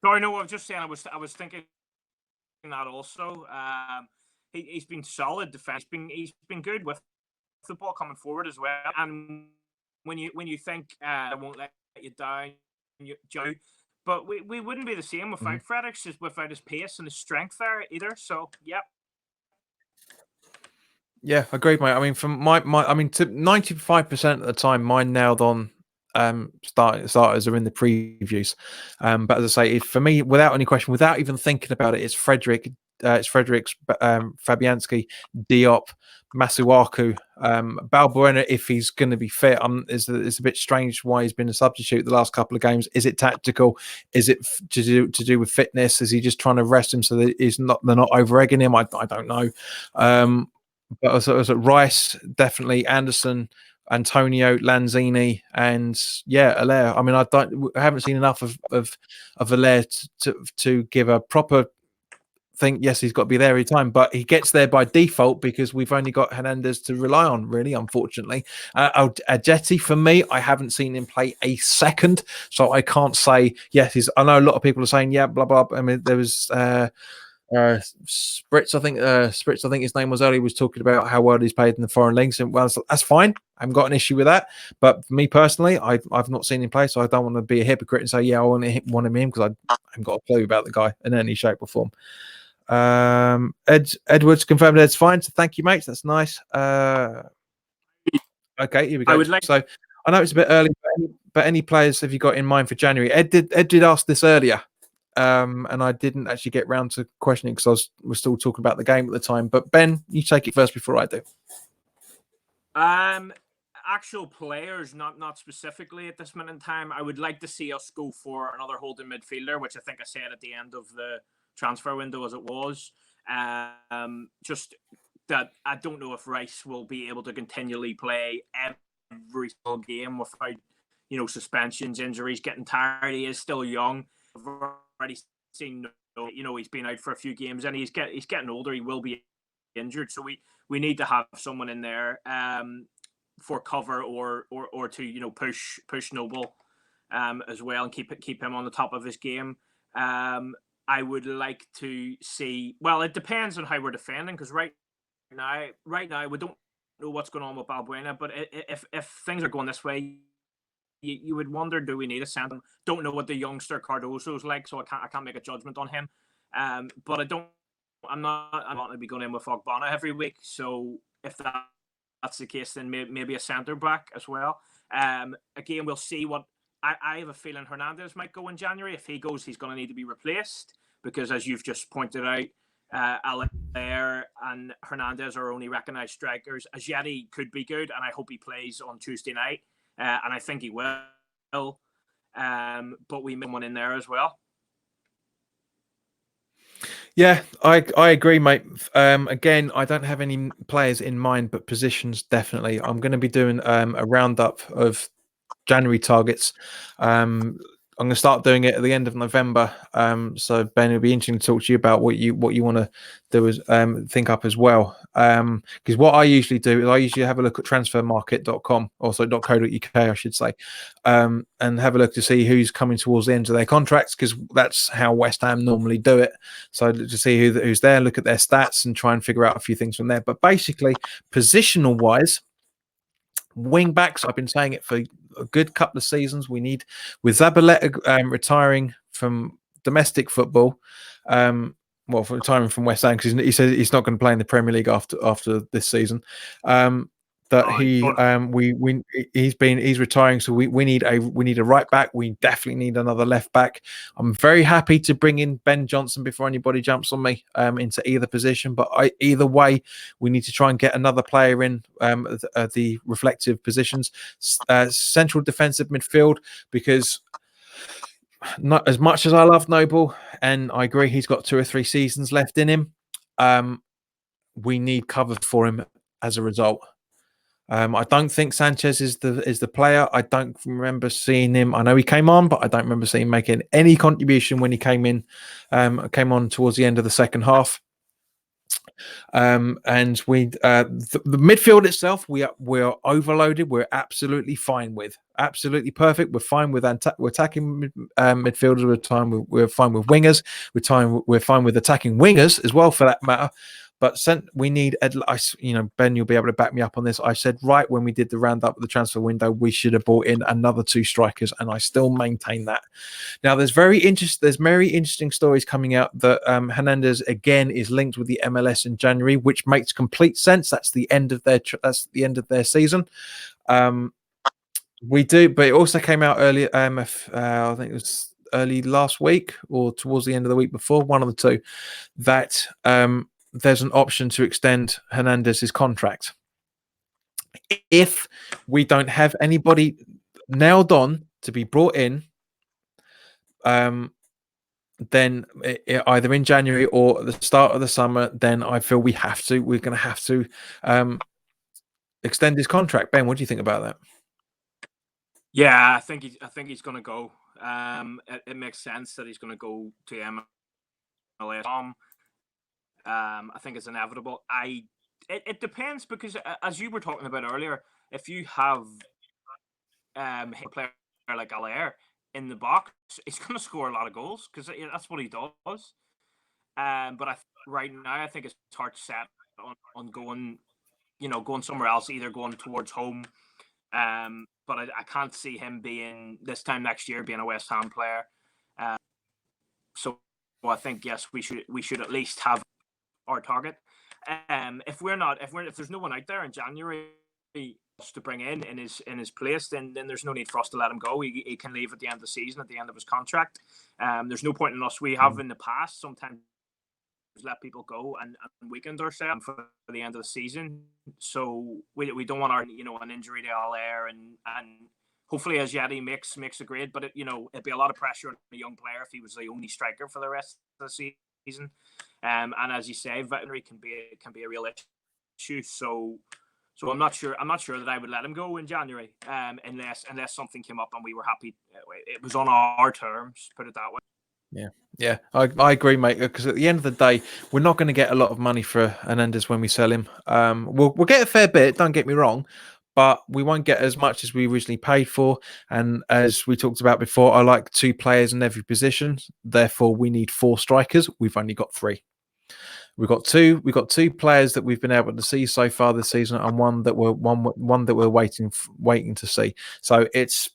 Sorry, no, I was just saying. I was thinking that also. He's been solid defense. He's been good with the ball coming forward as well. And when you think I won't let you down, Joe, but we wouldn't be the same without Fredericks, just without his pace and his strength there either. So yep. Yeah, agreed, mate. I mean, from my I mean, to 95% of the time, mine nailed on starters are in the previews. But as I say, for me, without any question, without even thinking about it, it's Fredericks, Fabianski, Diop, Masuaku, Balbuena. If he's going to be fit, it's a bit strange why he's been a substitute the last couple of games. Is it tactical? Is it to do with fitness? Is he just trying to rest him so that they're not over egging him? I don't know. But also Rice, definitely Anderson, Antonio, Lanzini, and Allaire. I mean, I haven't seen enough of Allaire to give a proper think. Yes, he's got to be there every time, but he gets there by default because we've only got Hernandez to rely on. Really, unfortunately, Ajeti, for me, I haven't seen him play a second, so I can't say yes. I know a lot of people are saying blah blah. I mean, there was. Spritz, I think his name was earlier, was talking about how well he's played in the foreign leagues, and well, that's fine. I haven't got an issue with that. But for me personally, I've not seen him play, so I don't want to be a hypocrite and say I want him in because I haven't got a clue about the guy in any shape or form. Edwards confirmed Ed's fine, so thank you, mate. That's nice. Okay, here we go. So I know it's a bit early, but any players have you got in mind for January? Ed did ask this earlier. And I didn't actually get round to questioning because we're still talking about the game at the time. But Ben, you take it first before I do. Actual players, not specifically at this minute in time. I would like to see us go for another holding midfielder, which I think I said at the end of the transfer window as it was. Just that I don't know if Rice will be able to continually play every single game without suspensions, injuries, getting tired. He is still young. I've already seen, he's been out for a few games and he's getting older. He will be injured, so we need to have someone in there for cover or to push Noble as well and keep him on the top of his game. I would like to see. Well, it depends on how we're defending because right now we don't know what's going on with Balbuena, but if things are going this way, you would wonder, do we need a centre? Don't know what the youngster Cardoso's like, so I can't make a judgment on him. But I'm not going to be going in with Ogbonna every week. So if that's the case, then maybe a centre back as well. Again, we'll see what I have a feeling Hernandez might go in January. If he goes, he's going to need to be replaced because, as you've just pointed out, Allaire and Hernandez are only recognised strikers. Ajeti could be good, and I hope he plays on Tuesday night. And I think he will. But we need one in there as well. Yeah, I agree, mate. Again, I don't have any players in mind, but positions definitely. I'm going to be doing a roundup of January targets. I'm going to start doing it at the end of November. So Ben, it'll be interesting to talk to you about what you want to do as think up as well. Because what I usually do is I usually have a look at transfermarket.com, also .co.uk, I should say, and have a look to see who's coming towards the end of their contracts, because that's how West Ham normally do it. So to see who's there, look at their stats, and try and figure out a few things from there. But basically, positional wise, wing backs, I've been saying it for a good couple of seasons. We need, with Zabaleta retiring from domestic football, well, for retiring from West Ham, because he said he's not going to play in the Premier League after this season. That he's retiring, so we need a right back. We definitely need another left back. I'm very happy to bring in Ben Johnson before anybody jumps on me into either position, but either way, we need to try and get another player in the reflective positions. Central defensive midfield, because not as much as I love Noble, and I agree he's got 2 or 3 seasons left in him, we need cover for him as a result. I don't think Sanchez is the player. I don't remember seeing him. I know he came on, but I don't remember seeing him making any contribution when he came on towards the end of the second half. And the midfield itself, we are overloaded. We're absolutely fine with, absolutely perfect. We're fine with we're attacking midfielders. We're fine with wingers. We're fine with attacking wingers as well, for that matter. But we need, Ben, you'll be able to back me up on this. I said right when we did the roundup of the transfer window, we should have brought in another 2 strikers, and I still maintain that. Now, there's very interesting stories coming out that Hernandez again is linked with the MLS in January, which makes complete sense. That's the end of their season. We do, but it also came out earlier. I think it was early last week or towards the end of the week before, one of the two, that there's an option to extend Hernandez's contract if we don't have anybody nailed on to be brought in. Then either in January or at the start of the summer, then I feel we're going to have to extend his contract. Ben, what do you think about that? Yeah, I think he's going to go. It makes sense that he's going to go to MLS. I think it's inevitable. It depends, because as you were talking about earlier, if you have a player like Allaire in the box, he's going to score a lot of goals, because that's what he does. But right now, I think it's hard to set on going somewhere else, either going towards home. But I can't see him being, this time next year, being a West Ham player. So I think, yes, we should at least have our target. If there's no one out there in January to bring in his place, then there's no need for us to let him go. He can leave at the end of the season, at the end of his contract. There's no point in us. We have in the past sometimes let people go and weakened ourselves for the end of the season. So we don't want an injury to Allaire, and hopefully Ajeti makes a grade, but it'd be a lot of pressure on a young player if he was the only striker for the rest of the season. And as you say, veterinary can be a real issue. So I'm not sure that I would let him go in January, unless something came up and we were happy. It was on our terms, put it that way. Yeah, I agree, mate. Because at the end of the day, we're not going to get a lot of money for Hernandez when we sell him. We'll get a fair bit. Don't get me wrong, but we won't get as much as we originally paid for. And as we talked about before, I like 2 players in every position. Therefore, we need 4 strikers. We've only got 3. We've got two players that we've been able to see so far this season, and one that we're waiting to see. So it's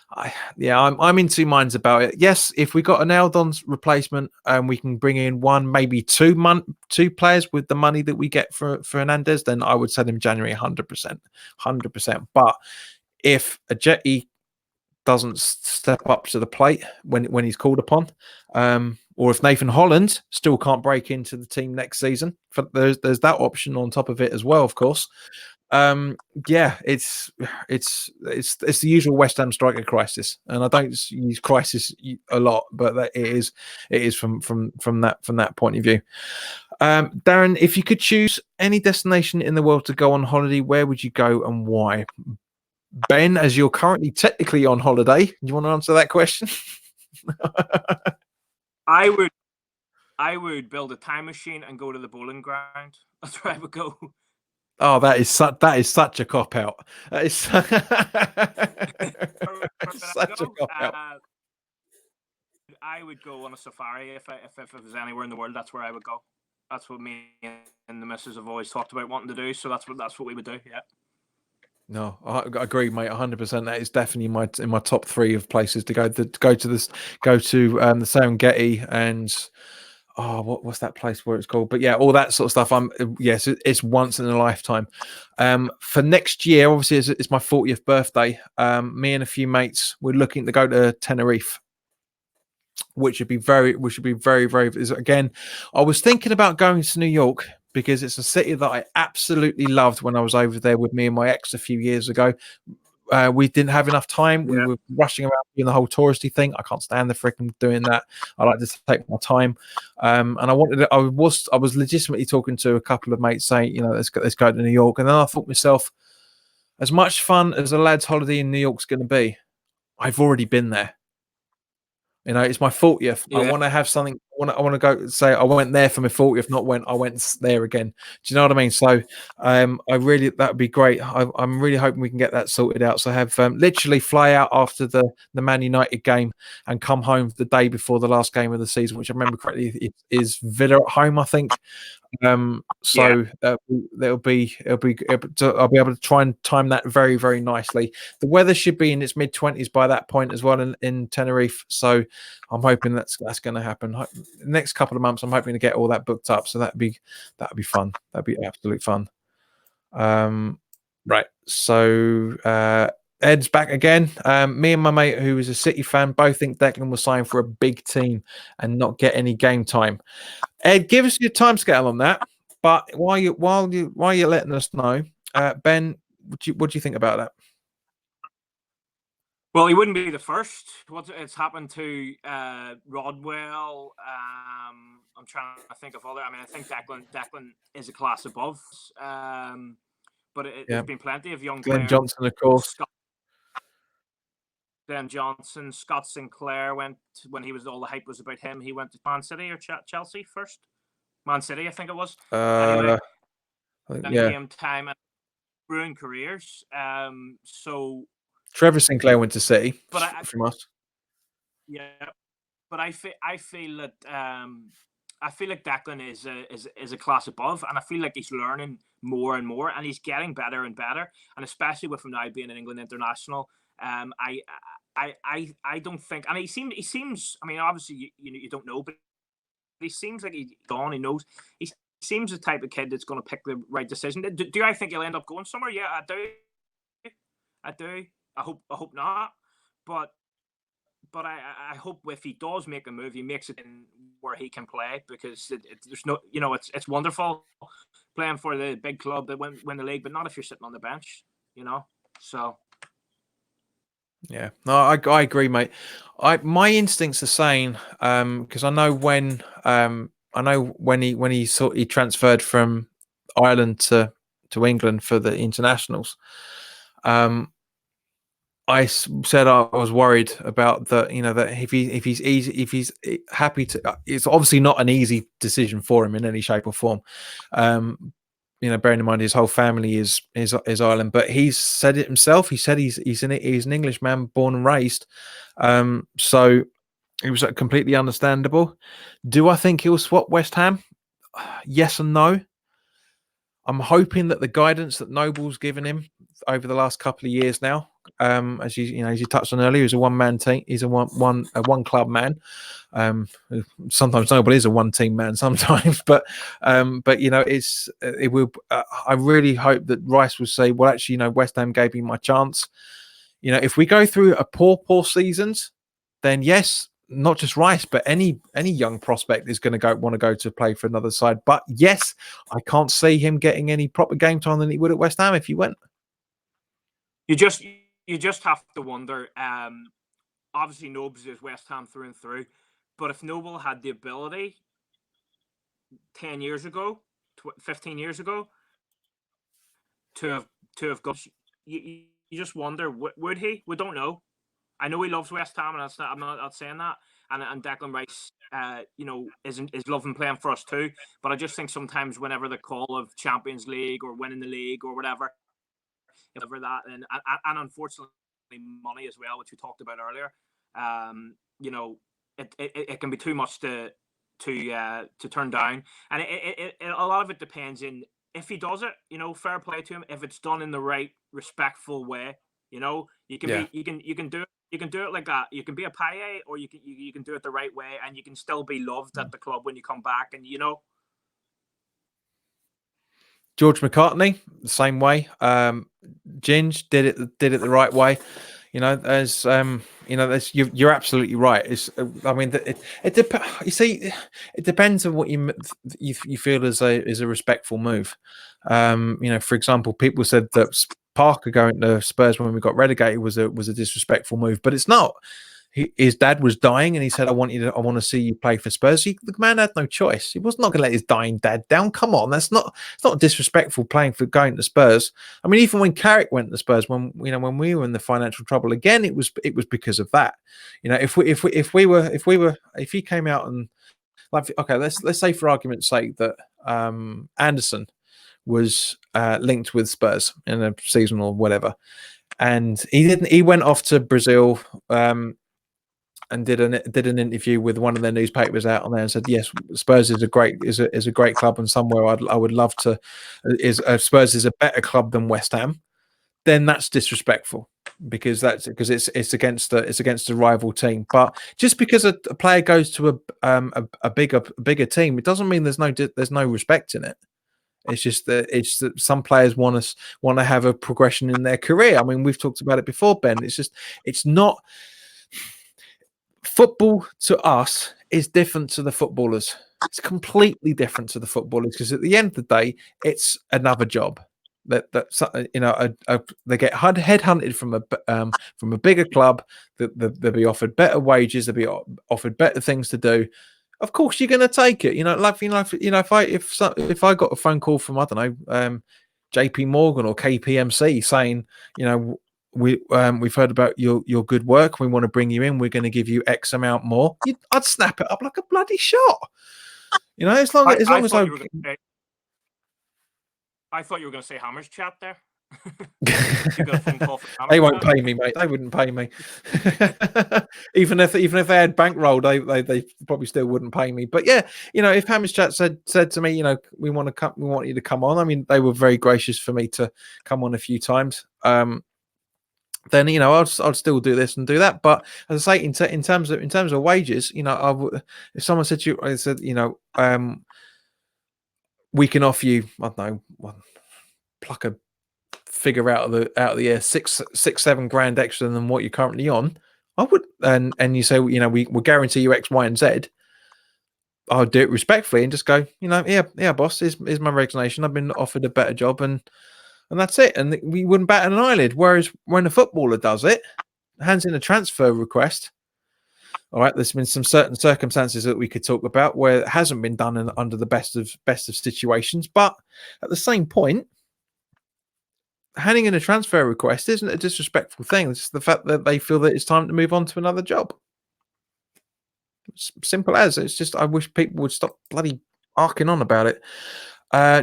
I'm in 2 minds about it. Yes, if we got an Eldon replacement and we can bring in 1, maybe 2 players with the money that we get for Hernandez, then I would sell him January 100%. But if Ajeti doesn't step up to the plate when he's called upon, or if Nathan Holland still can't break into the team next season, there's that option on top of it as well, of course. It's the usual West Ham striker crisis, and I don't use crisis a lot, but it is from that point of view. Darren, if you could choose any destination in the world to go on holiday, where would you go and why? Ben, as you're currently technically on holiday, do you want to answer that question? I would build a time machine and go to the bowling ground. That's where I would go. Oh, that is such a cop out. That is such a cop out. I would go on a safari if it was anywhere in the world. That's where I would go. That's what me and the missus have always talked about wanting to do. So that's what we would do. Yeah. No, I agree, mate. 100%. That is definitely in my top 3 of places to go. Go to the Serengeti and what's that place where it's called? But yeah, all that sort of stuff. Yes, it's once in a lifetime. For next year, obviously, it's my 40th birthday. Me and a few mates, we're looking to go to Tenerife, which should be very, very. Again, I was thinking about going to New York because it's a city that I absolutely loved when I was over there with me and my ex a few years ago. We didn't have enough time. We were rushing around doing the whole touristy thing. I can't stand the freaking doing that. I like to take my time. And I was legitimately talking to a couple of mates saying, let's go to New York. And then I thought to myself, as much fun as a lad's holiday in New York's going to be, I've already been there. It's my 40th. Yeah. I want to have something. I want to go say I went there for my 40th, not when I went there again. Do you know what I mean? So, that would be great. I'm really hoping we can get that sorted out. So, I have literally fly out after the Man United game and come home the day before the last game of the season, which I remember correctly it is Villa at home, I think. I'll be able to try and time that very, very nicely. The weather should be in its mid-20s by that point as well in Tenerife, so I'm hoping that's going to happen. The next couple of months, I'm hoping to get all that booked up, so that'd be fun. That'd be absolute fun. Right, so Ed's back again. Me and my mate, who is a City fan, both think Declan will sign for a big team and not get any game time. Ed, give us your timescale on that. But while you're letting us know, Ben, what do you think about that? Well, he wouldn't be the first. It's happened to Rodwell. I'm trying to think of other. I mean, I think Declan is a class above. But there's been plenty of young Glenn players. Johnson, of course. Glenn Johnson, Scott Sinclair went when all the hype was about him. He went to Man City or Chelsea first. Man City, I think it was. Anyway, game time and ruined careers. So Trevor Sinclair went to City, from us. Yeah, but I feel that I feel like Declan is a class above, and I feel like he's learning more and more, and he's getting better and better, and especially with him now being an England international. I don't think, and he seems. I mean, obviously you don't know, but he seems like he's gone. He knows. He seems the type of kid that's going to pick the right decision. Do I think he'll end up going somewhere? Yeah, I do. I do. I hope not, but I hope if he does make a move, he makes it in where he can play, because there's no, it's wonderful playing for the big club that win the league, but not if you're sitting on the bench, So. Yeah, no, I agree, mate. My instincts are saying, because I know when he transferred from Ireland to England for the internationals. I said I was worried about that. That if he's happy to, it's obviously not an easy decision for him in any shape or form. Bearing in mind his whole family is Ireland, but he's said it himself. He said he's an Englishman, born and raised. So it was completely understandable. Do I think he'll swap West Ham? Yes and no. I'm hoping that the guidance that Noble's given him over the last couple of years now, as you touched on earlier, he's a one-man team. He's a one club man. Sometimes Noble is a one-team man. Sometimes, but it will. I really hope that Rice will say, well, actually, West Ham gave me my chance. If we go through a poor seasons, then yes. Not just Rice, but any young prospect is going to want to go to play for another side. But yes, I can't see him getting any proper game time than he would at West Ham if he went. You just have to wonder. Obviously, Nobles is West Ham through and through, but if Noble had the ability 10 years ago, 15 years ago, to have gone, you you just wonder, would he? We don't know. I know he loves West Ham, and I'm not saying that. And Declan Rice, is loving playing for us too. But I just think sometimes whenever the call of Champions League or winning the league or whatever that, and unfortunately money as well, which we talked about earlier, it can be too much to turn down, and a lot of it depends in if he does it. Fair play to him if it's done in the right, respectful way. You can do it. You can do it like that. You can be a paye, or you can do it the right way, and you can still be loved at the club when you come back. And George McCartney, the same way. Ginge did it the right way. You're absolutely right. You see, it depends on what you feel is a respectful move. For example, people said that Parker going to Spurs when we got relegated was a disrespectful move, but it's not. His dad was dying, and he said, "I want to see you play for Spurs." The man had no choice. He was not going to let his dying dad down. Come on, it's not disrespectful going to Spurs. I mean, even when Carrick went to Spurs, when we were in the financial trouble again, it was because of that. If he came out and let's say for argument's sake that Anderson was linked with Spurs in a season or whatever, and he went off to Brazil. And did an interview with one of their newspapers out on there and said, yes, Spurs is a great club, and somewhere I would love to. Spurs is a better club than West Ham. Then that's disrespectful because it's against a rival team. But just because a player goes to a bigger team, it doesn't mean there's no respect in it. It's just that some players want to have a progression in their career. I mean, we've talked about it before, Ben. It's not. Football to us is different to the footballers. It's completely different to the footballers because at the end of the day, it's another job. They get headhunted from a bigger club. They'll be offered better wages. They'll be offered better things to do. Of course, you're going to take it. If I got a phone call from, I don't know, JP Morgan or KPMC saying, we've heard about your good work. We want to bring you in. We're going to give you X amount more. I'd snap it up like a bloody shot. As long as I thought you were going to say Hammers chat there. They won't pay me, mate. They wouldn't pay me. even if they had bankroll, they probably still wouldn't pay me. But yeah, if Hammers chat said to me, we want you to come on. I mean, they were very gracious for me to come on a few times. Then I'd still do this and do that. But as I say, in terms of wages, if someone said to you, I said, we can offer you, I don't know, pluck a figure out of the air, $6-7 grand extra than what you're currently on, I would, and you say, we will guarantee you X, Y, and Z. I would do it respectfully and just go, yeah, boss, here's my resignation. I've been offered a better job, and that's it. And we wouldn't bat an eyelid. Whereas when a footballer does it, hands in a transfer request. All right, there's been some certain circumstances that we could talk about where it hasn't been done under the best of situations. But at the same point, handing in a transfer request isn't a disrespectful thing. It's the fact that they feel that it's time to move on to another job. It's simple as. It's just I wish people would stop bloody arcing on about it.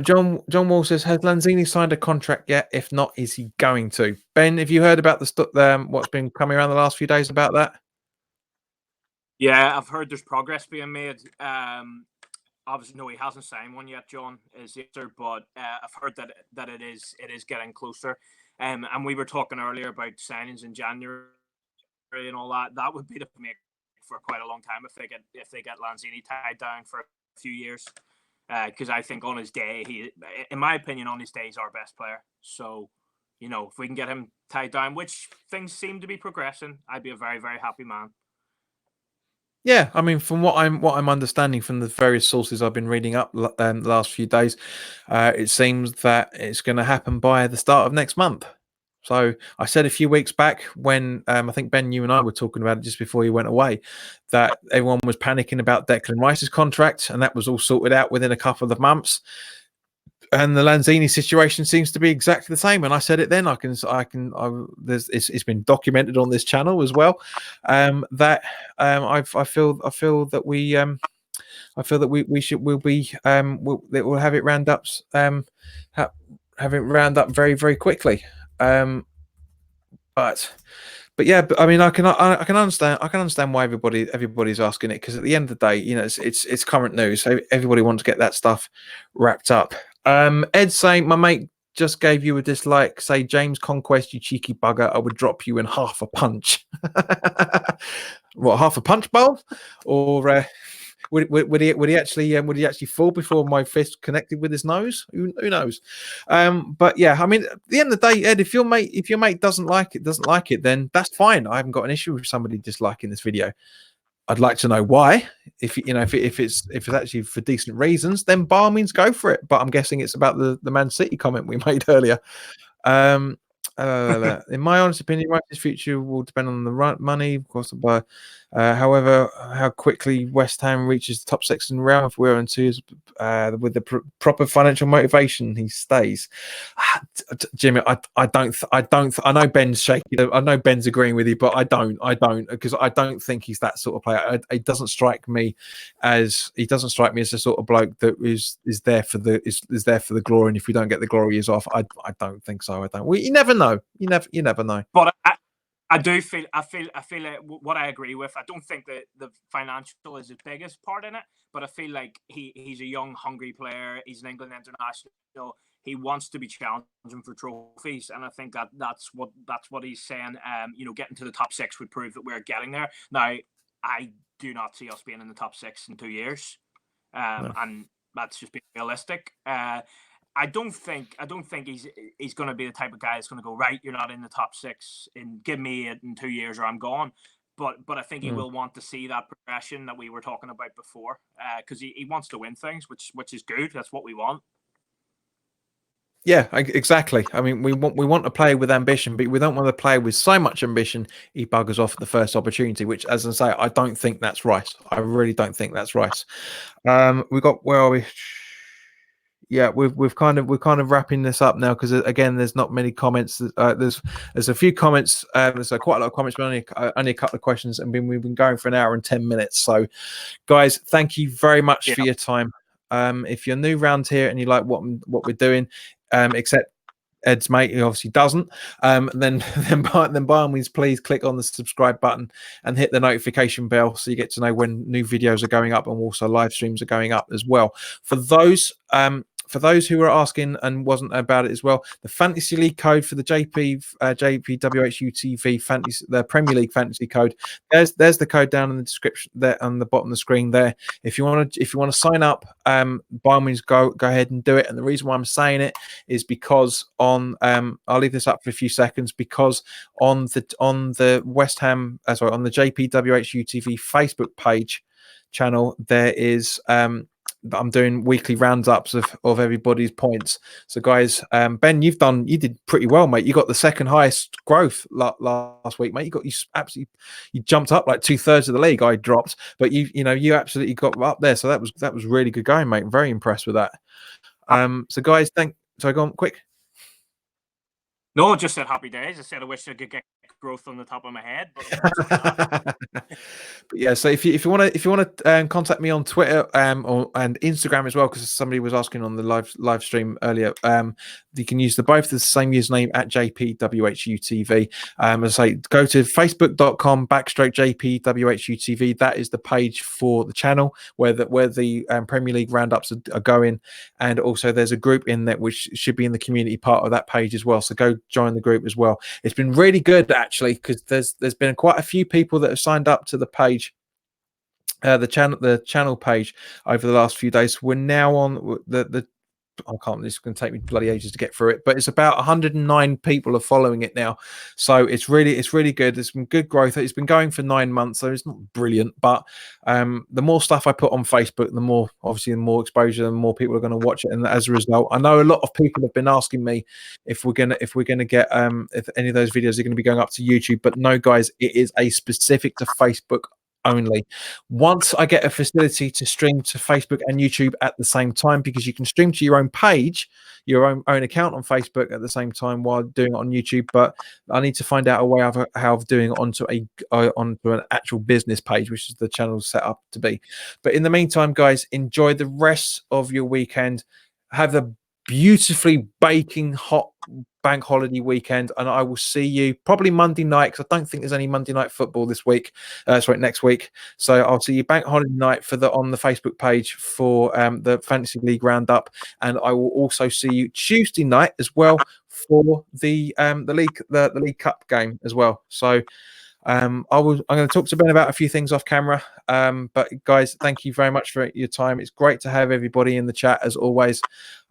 John Wall says, has Lanzini signed a contract yet? If not, is he going to? Ben, have you heard about what's been coming around the last few days about that? Yeah, I've heard there's progress being made. Obviously, no, he hasn't signed one yet, John, is the answer, but I've heard that it is getting closer. And we were talking earlier about signings in January and all that. That would be the make for quite a long time if they get Lanzini tied down for a few years. Because I think on his day, in my opinion, on his day, he's our best player. So, if we can get him tied down, which things seem to be progressing, I'd be a very, very happy man. Yeah, I mean, from what I'm understanding from the various sources I've been reading up the last few days, it seems that it's going to happen by the start of next month. So I said a few weeks back when I think Ben, you and I were talking about it just before he went away, that everyone was panicking about Declan Rice's contract, and that was all sorted out within a couple of months. And the Lanzini situation seems to be exactly the same. And I said it then. It's been documented on this channel as well. That I feel that we'll have it round up, have it round up very, very quickly. But yeah, but I mean, I can understand why everybody's asking it, because at the end of the day, you know, it's current news, so everybody wants to get that stuff wrapped up. Ed saying, my mate just gave you a dislike. Say, James Conquest, you cheeky bugger, I would drop you in half a punch. What, half a punch bowl, or would he actually fall before my fist connected with his nose? Who knows? But yeah, I mean, at the end of the day, Ed, if your mate doesn't like it, then that's fine. I haven't got an issue with somebody disliking this video. I'd like to know why. If it's actually for decent reasons, then by all means go for it. But I'm guessing it's about the Man City comment we made earlier. In my honest opinion, United's future will depend on the right money, of course. But however, how quickly West Ham reaches the top 6 in the round, if we're on 2 years, with the proper financial motivation, he stays. Jimmy, I know Ben's shaking. I know Ben's agreeing with you, but I don't, because I don't think he's that sort of player. It doesn't strike me as the sort of bloke that is there for the glory. And if we don't get the glory, he's off. I don't think so. You never know. You never know. But I feel like what I agree with. I don't think that the financial is the biggest part in it, but I feel like he's a young, hungry player. He's an England international. He wants to be challenging for trophies, and I think that's what he's saying. Getting to the top 6 would prove that we're getting there. Now, I do not see us being in the top 6 in 2 years, no. And that's just being realistic. I don't think he's going to be the type of guy that's going to go, right, you're not in the top 6, and give me it in 2 years or I'm gone. But I think he will want to see that progression that we were talking about before, because he wants to win things, which is good. That's what we want. Yeah, exactly. I mean, we want to play with ambition, but we don't want to play with so much ambition he buggers off at the first opportunity. Which, as I say, I don't think that's right. I really don't think that's right. We got, where are we? Yeah, we're kind of wrapping this up now, because again, there's not many comments. There's a few comments. There's quite a lot of comments, but only a couple of questions, and we've been going for an hour and 10 minutes. So, guys, thank you very much for your time. If you're new round here and you like what we're doing, except Ed's mate, who obviously doesn't, then by all means, please click on the subscribe button and hit the notification bell so you get to know when new videos are going up, and also live streams are going up as well. For those who were asking and wasn't about it as well, the Fantasy League code for the JPWHUTV fantasy, the Premier League fantasy code. There's the code down in the description there on the bottom of the screen there. If you want to sign up, by all means go ahead and do it. And the reason why I'm saying it is because I'll leave this up for a few seconds, because on the West Ham, on the JPWHUTV Facebook page channel, there is I'm doing weekly roundups of everybody's points. So guys, Ben, you did pretty well, mate. You got the second highest growth last week, mate. You jumped up like 2/3 of the league. I dropped, but you absolutely got up there. So that was really good going, mate. Very impressed with that. So guys, so go on quick. No, I just said happy days. I said I wish I could get growth on the top of my head, but but yeah, so if you want to contact me on Twitter and Instagram as well, because somebody was asking on the live stream earlier, you can use both the same username at JPWHUTV. As I say, go to facebook.com/JPWHUTV. That is the page for the channel where the Premier League roundups are going, and also there's a group in there which should be in the community part of that page as well. So go join the group as well. It's been really good actually, because there's been quite a few people that have signed up to the page, the channel page, over the last few days. We're now on the I can't. It's going to take me bloody ages to get through it, but it's about 109 people are following it now. So it's really good. There's been good growth. It's been going for 9 months, so it's not brilliant, but the more stuff I put on Facebook, the more exposure, the more people are going to watch it. And as a result, I know a lot of people have been asking me if we're gonna get if any of those videos are going to be going up to YouTube. But no, guys, it is a specific to Facebook only. Once I get a facility to stream to Facebook and YouTube at the same time, because you can stream to your own page, your own account on Facebook at the same time while doing it on YouTube, but I need to find out a way of how of doing it onto an actual business page, which is the channel set up to be. But in the meantime, guys, enjoy the rest of your weekend. Have a beautifully baking hot bank holiday weekend, and I will see you probably Monday night, because I don't think there's any Monday night football this week. Next week. So I'll see you bank holiday night on the Facebook page for the Fantasy League roundup, and I will also see you Tuesday night as well for the League Cup game as well. So I'm going to talk to Ben about a few things off camera. But guys, thank you very much for your time. It's great to have everybody in the chat as always.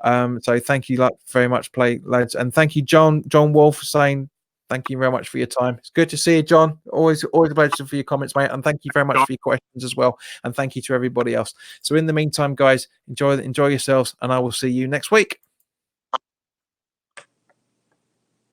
So thank you very much, play lads, and thank you, John Wall, for saying thank you very much for your time. It's good to see you, John. Always a pleasure for your comments, mate. And thank you very much for your questions as well. And thank you to everybody else. So in the meantime, guys, enjoy yourselves, and I will see you next week.